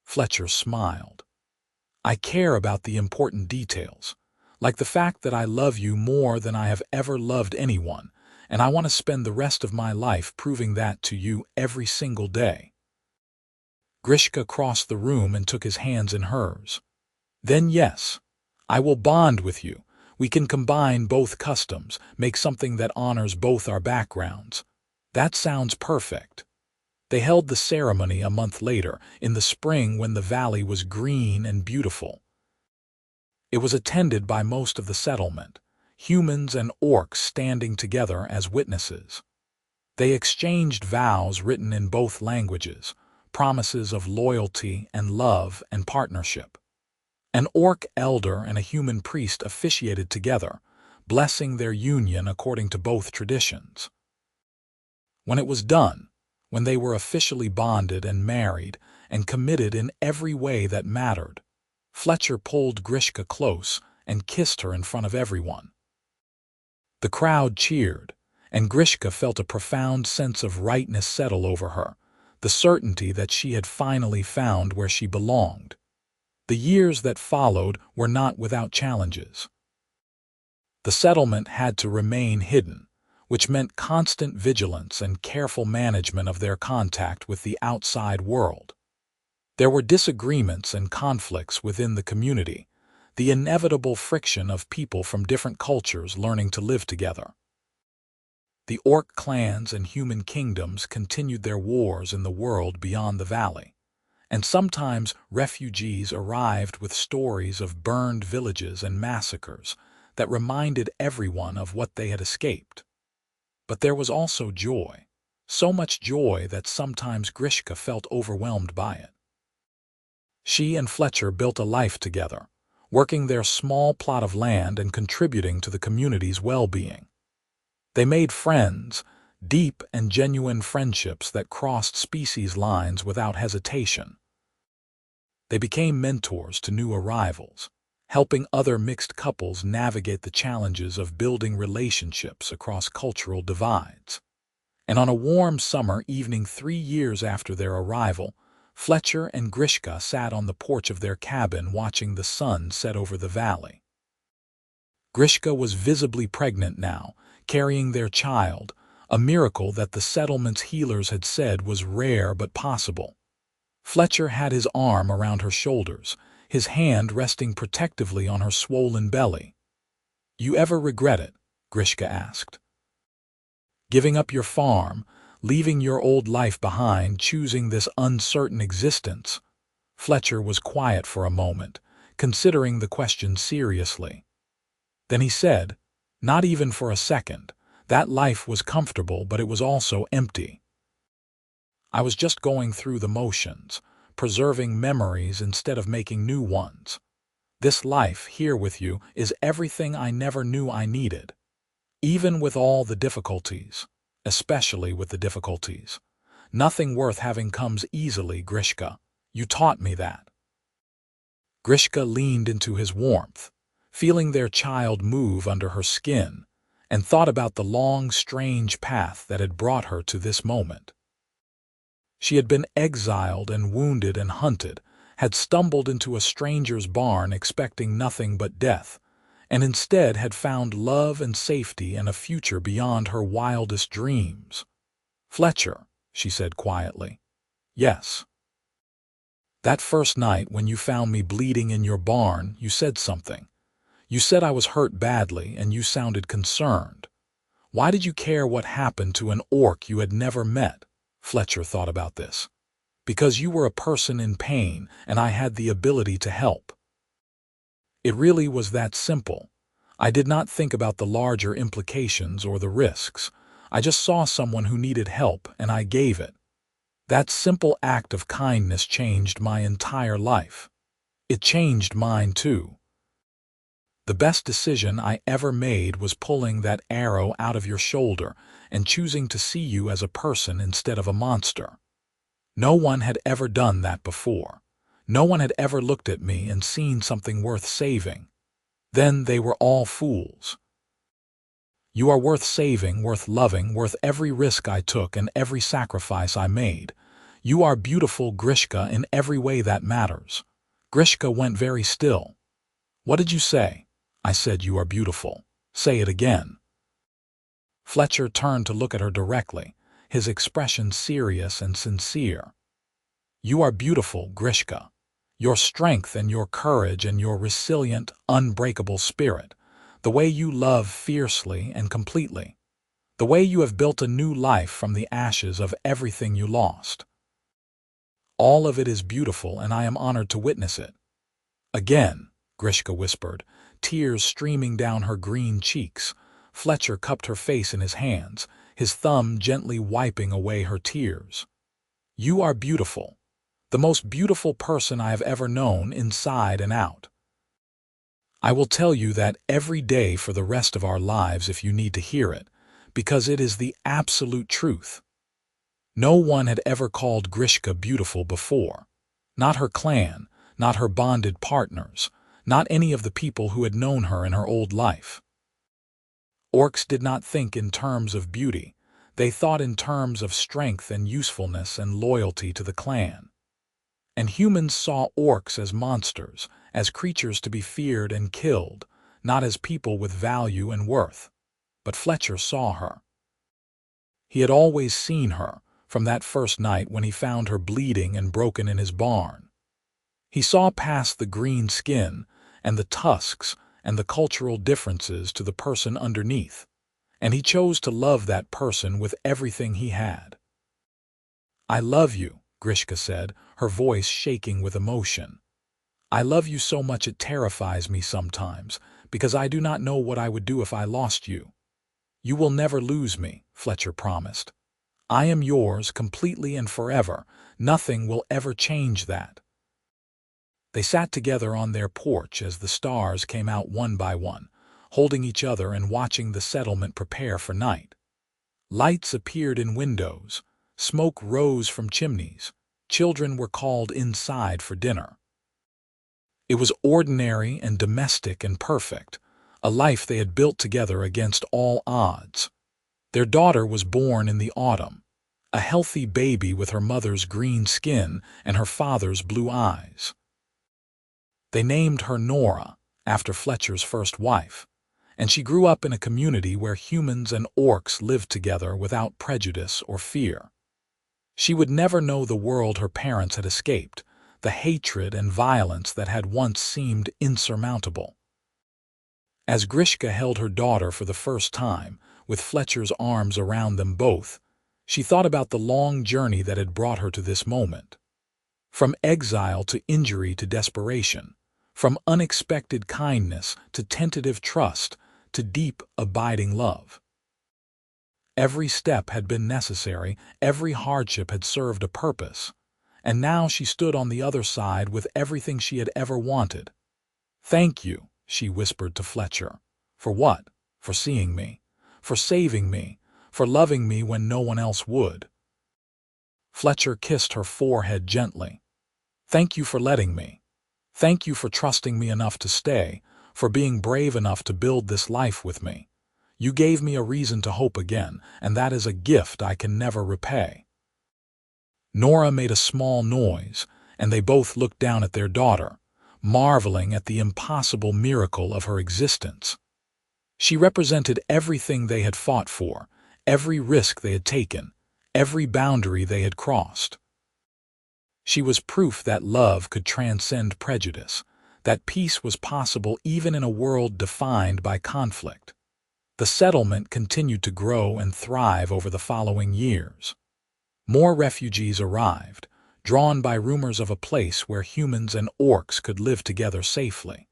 Speaker 1: Fletcher smiled. "I care about the important details, like the fact that I love you more than I have ever loved anyone, and I want to spend the rest of my life proving that to you every single day." Grishka crossed the room and took his hands in hers. "Then yes, I will bond with you. We can combine both customs, make something that honors both our backgrounds. That sounds perfect." They held the ceremony a month later, in the spring when the valley was green and beautiful. It was attended by most of the settlement, humans and orcs standing together as witnesses. They exchanged vows written in both languages, promises of loyalty and love and partnership. An orc elder and a human priest officiated together, blessing their union according to both traditions. When it was done, when they were officially bonded and married and committed in every way that mattered, Fletcher pulled Grishka close and kissed her in front of everyone. The crowd cheered, and Grishka felt a profound sense of rightness settle over her, the certainty that she had finally found where she belonged. The years that followed were not without challenges. The settlement had to remain hidden, which meant constant vigilance and careful management of their contact with the outside world. There were disagreements and conflicts within the community, the inevitable friction of people from different cultures learning to live together. The orc clans and human kingdoms continued their wars in the world beyond the valley, and sometimes refugees arrived with stories of burned villages and massacres that reminded everyone of what they had escaped. But there was also joy, so much joy that sometimes Grishka felt overwhelmed by it. She and Fletcher built a life together, working their small plot of land and contributing to the community's well-being. They made friends, deep and genuine friendships that crossed species lines without hesitation. They became mentors to new arrivals, helping other mixed couples navigate the challenges of building relationships across cultural divides. And on a warm summer evening 3 years after their arrival, Fletcher and Grishka sat on the porch of their cabin watching the sun set over the valley. Grishka was visibly pregnant now, carrying their child, a miracle that the settlement's healers had said was rare but possible. Fletcher had his arm around her shoulders, his hand resting protectively on her swollen belly. "You ever regret it?" Grishka asked. "Giving up your farm, leaving your old life behind, choosing this uncertain existence?" Fletcher was quiet for a moment, considering the question seriously. Then he said, "Not even for a second. That life was comfortable, but it was also empty. I was just going through the motions, preserving memories instead of making new ones. This life here with you is everything I never knew I needed. Even with all the difficulties, especially with the difficulties. Nothing worth having comes easily, Grishka. You taught me that." Grishka leaned into his warmth, feeling their child move under her skin, and thought about the long, strange path that had brought her to this moment. She had been exiled and wounded and hunted, had stumbled into a stranger's barn expecting nothing but death, and instead had found love and safety and a future beyond her wildest dreams. "Fletcher," she said quietly. "Yes. That first night when you found me bleeding in your barn, you said something. You said I was hurt badly, and you sounded concerned. Why did you care what happened to an orc you had never met?" Fletcher thought about this. "Because you were a person in pain, and I had the ability to help. It really was that simple. I did not think about the larger implications or the risks. I just saw someone who needed help, and I gave it. That simple act of kindness changed my entire life. It changed mine too. The best decision I ever made was pulling that arrow out of your shoulder and choosing to see you as a person instead of a monster. No one had ever done that before. No one had ever looked at me and seen something worth saving. Then they were all fools. You are worth saving, worth loving, worth every risk I took and every sacrifice I made. You are beautiful, Grishka, in every way that matters." Grishka went very still. "What did you say?" "I said you are beautiful. Say it again." Fletcher turned to look at her directly, his expression serious and sincere. "You are beautiful, Grishka. Your strength and your courage and your resilient, unbreakable spirit, the way you love fiercely and completely, the way you have built a new life from the ashes of everything you lost. All of it is beautiful, and I am honored to witness it." "Again," Grishka whispered, tears streaming down her green cheeks. Fletcher cupped her face in his hands, his thumb gently wiping away her tears. "You are beautiful. The most beautiful person I have ever known, inside and out. I will tell you that every day for the rest of our lives if you need to hear it, because it is the absolute truth. No one had ever called Grishka beautiful before. Not her clan, not her bonded partners, not any of the people who had known her in her old life. Orcs did not think in terms of beauty. They thought in terms of strength and usefulness and loyalty to the clan. And humans saw orcs as monsters, as creatures to be feared and killed, not as people with value and worth. But Fletcher saw her. He had always seen her, from that first night when he found her bleeding and broken in his barn. He saw past the green skin and the tusks and the cultural differences to the person underneath, and he chose to love that person with everything he had. "I love you," Grishka said, her voice shaking with emotion. "I love you so much it terrifies me sometimes, because I do not know what I would do if I lost you." "You will never lose me," Fletcher promised. "I am yours completely and forever. Nothing will ever change that." They sat together on their porch as the stars came out one by one, holding each other and watching the settlement prepare for night. Lights appeared in windows. Smoke rose from chimneys. Children were called inside for dinner. It was ordinary and domestic and perfect, a life they had built together against all odds. Their daughter was born in the autumn, a healthy baby with her mother's green skin and her father's blue eyes. They named her Nora, after Fletcher's first wife, and she grew up in a community where humans and orcs lived together without prejudice or fear. She would never know the world her parents had escaped, the hatred and violence that had once seemed insurmountable. As Grishka held her daughter for the first time, with Fletcher's arms around them both, she thought about the long journey that had brought her to this moment. From exile to injury to desperation, from unexpected kindness to tentative trust to deep, abiding love. Every step had been necessary, every hardship had served a purpose, and now she stood on the other side with everything she had ever wanted. "Thank you," she whispered to Fletcher. "For what? For seeing me, for saving me, for loving me when no one else would." Fletcher kissed her forehead gently. "Thank you for letting me. Thank you for trusting me enough to stay, for being brave enough to build this life with me. You gave me a reason to hope again, and that is a gift I can never repay." Nora made a small noise, and they both looked down at their daughter, marveling at the impossible miracle of her existence. She represented everything they had fought for, every risk they had taken, every boundary they had crossed. She was proof that love could transcend prejudice, that peace was possible even in a world defined by conflict. The settlement continued to grow and thrive over the following years. More refugees arrived, drawn by rumors of a place where humans and orcs could live together safely.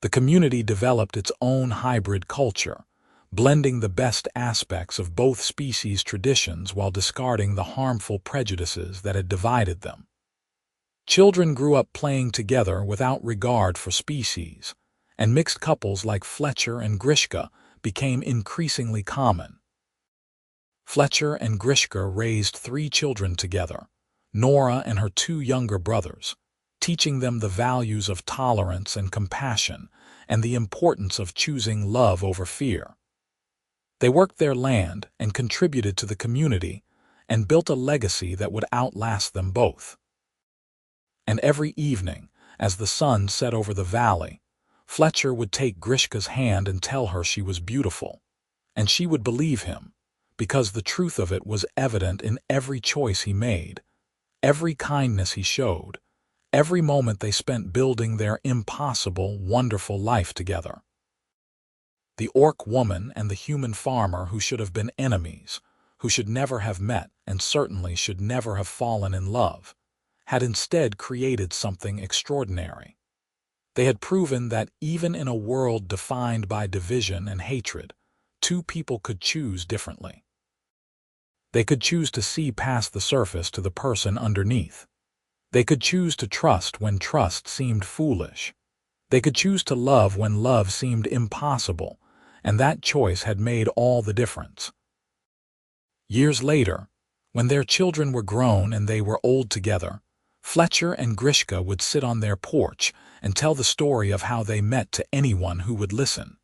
Speaker 1: The community developed its own hybrid culture, blending the best aspects of both species' traditions while discarding the harmful prejudices that had divided them. Children grew up playing together without regard for species, and mixed couples like Fletcher and Grishka became increasingly common. Fletcher and Grishka raised 3 children together, Nora and her 2 younger brothers, teaching them the values of tolerance and compassion and the importance of choosing love over fear. They worked their land and contributed to the community and built a legacy that would outlast them both. And every evening, as the sun set over the valley, Fletcher would take Grishka's hand and tell her she was beautiful, and she would believe him, because the truth of it was evident in every choice he made, every kindness he showed, every moment they spent building their impossible, wonderful life together. The orc woman and the human farmer who should have been enemies, who should never have met and certainly should never have fallen in love, had instead created something extraordinary. They had proven that even in a world defined by division and hatred, 2 people could choose differently. They could choose to see past the surface to the person underneath. They could choose to trust when trust seemed foolish. They could choose to love when love seemed impossible, and that choice had made all the difference. Years later, when their children were grown and they were old together, Fletcher and Grishka would sit on their porch and tell the story of how they met to anyone who would listen.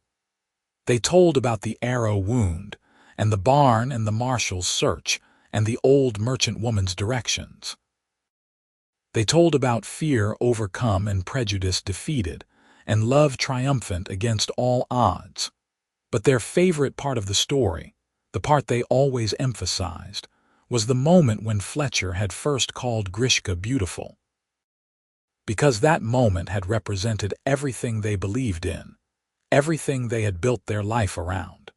Speaker 1: They told about the arrow wound, and the barn and the marshal's search, and the old merchant woman's directions. They told about fear overcome and prejudice defeated, and love triumphant against all odds. But their favorite part of the story, the part they always emphasized, was the moment when Fletcher had first called Grishka beautiful. Because that moment had represented everything they believed in, everything they had built their life around.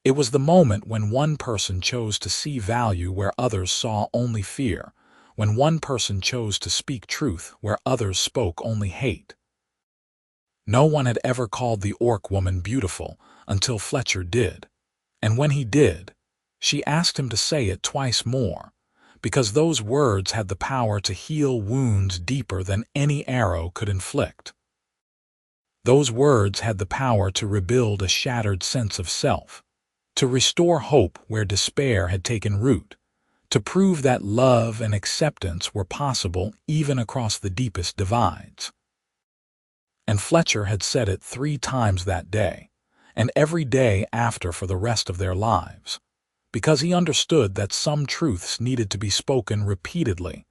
Speaker 1: It was the moment when one person chose to see value where others saw only fear, when one person chose to speak truth where others spoke only hate. No one had ever called the orc woman beautiful until Fletcher did, and when he did, she asked him to say it twice more, because those words had the power to heal wounds deeper than any arrow could inflict. Those words had the power to rebuild a shattered sense of self, to restore hope where despair had taken root, to prove that love and acceptance were possible even across the deepest divides. And Fletcher had said it 3 times that day, and every day after for the rest of their lives, because he understood that some truths needed to be spoken repeatedly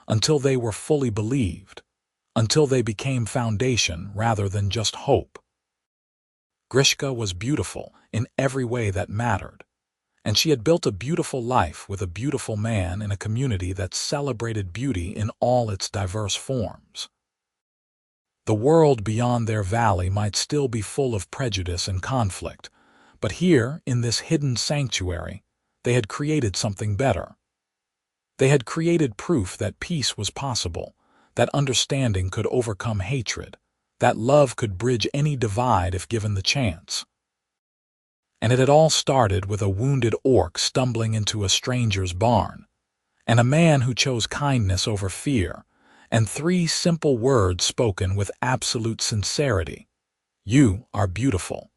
Speaker 1: until they were fully believed, until they became foundation rather than just hope. Grishka was beautiful in every way that mattered, and she had built a beautiful life with a beautiful man in a community that celebrated beauty in all its diverse forms. The world beyond their valley might still be full of prejudice and conflict, but here, in this hidden sanctuary, they had created something better. They had created proof that peace was possible, that understanding could overcome hatred, that love could bridge any divide if given the chance. And it had all started with a wounded orc stumbling into a stranger's barn, and a man who chose kindness over fear, and 3 simple words spoken with absolute sincerity. You are beautiful.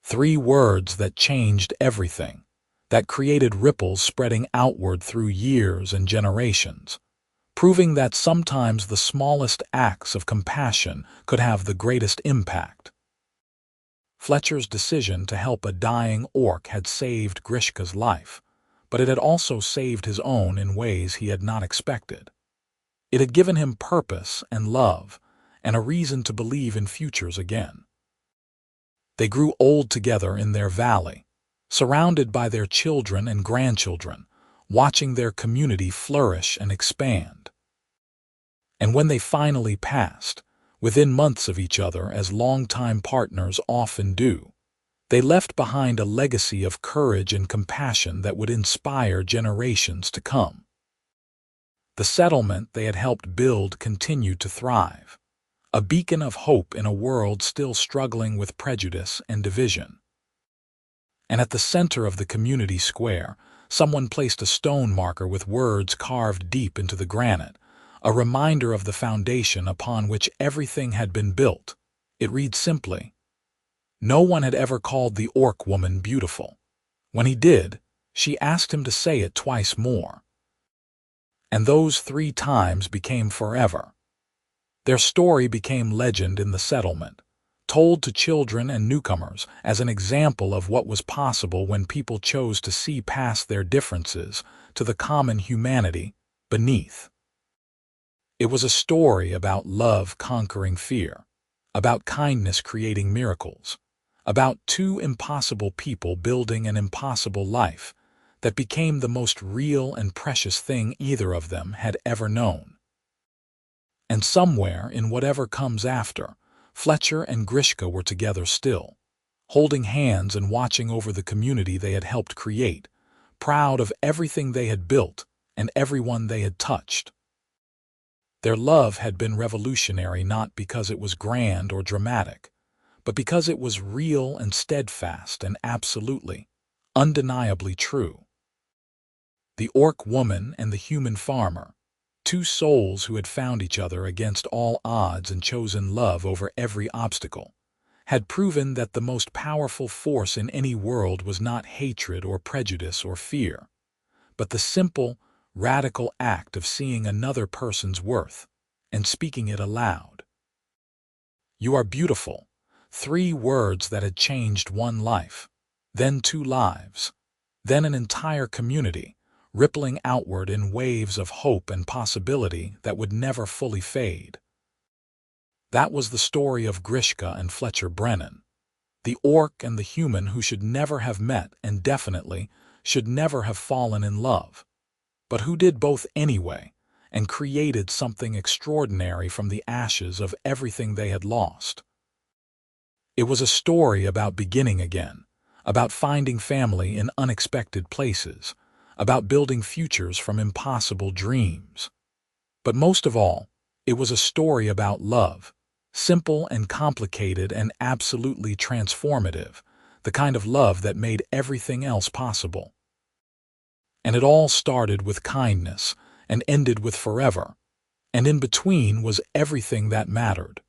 Speaker 1: 3 words that changed everything, that created ripples spreading outward through years and generations, proving that sometimes the smallest acts of compassion could have the greatest impact. Fletcher's decision to help a dying orc had saved Grishka's life, but it had also saved his own in ways he had not expected. It had given him purpose and love, and a reason to believe in futures again. They grew old together in their valley, surrounded by their children and grandchildren, watching their community flourish and expand. And when they finally passed, within months of each other as longtime partners often do, they left behind a legacy of courage and compassion that would inspire generations to come. The settlement they had helped build continued to thrive, a beacon of hope in a world still struggling with prejudice and division. And at the center of the community square, someone placed a stone marker with words carved deep into the granite, a reminder of the foundation upon which everything had been built. It read simply, "No one had ever called the orc woman beautiful. When he did, she asked him to say it twice more." And those 3 times became forever. Their story became legend in the settlement, told to children and newcomers as an example of what was possible when people chose to see past their differences to the common humanity beneath. It was a story about love conquering fear, about kindness creating miracles, about 2 impossible people building an impossible life that became the most real and precious thing either of them had ever known. And somewhere in whatever comes after, Fletcher and Grishka were together still, holding hands and watching over the community they had helped create, proud of everything they had built and everyone they had touched. Their love had been revolutionary not because it was grand or dramatic, but because it was real and steadfast and absolutely, undeniably true. The orc woman and the human farmer, 2 souls who had found each other against all odds and chosen love over every obstacle, had proven that the most powerful force in any world was not hatred or prejudice or fear, but the simple, radical act of seeing another person's worth and speaking it aloud. You are beautiful, 3 words that had changed 1 life, then 2 lives, then an entire community, rippling outward in waves of hope and possibility that would never fully fade. That was the story of Grishka and Fletcher Brennan, the orc and the human who should never have met and definitely should never have fallen in love, but who did both anyway and created something extraordinary from the ashes of everything they had lost. It was a story about beginning again, about finding family in unexpected places, about building futures from impossible dreams. But most of all, it was a story about love, simple and complicated and absolutely transformative, the kind of love that made everything else possible. And it all started with kindness and ended with forever, and in between was everything that mattered.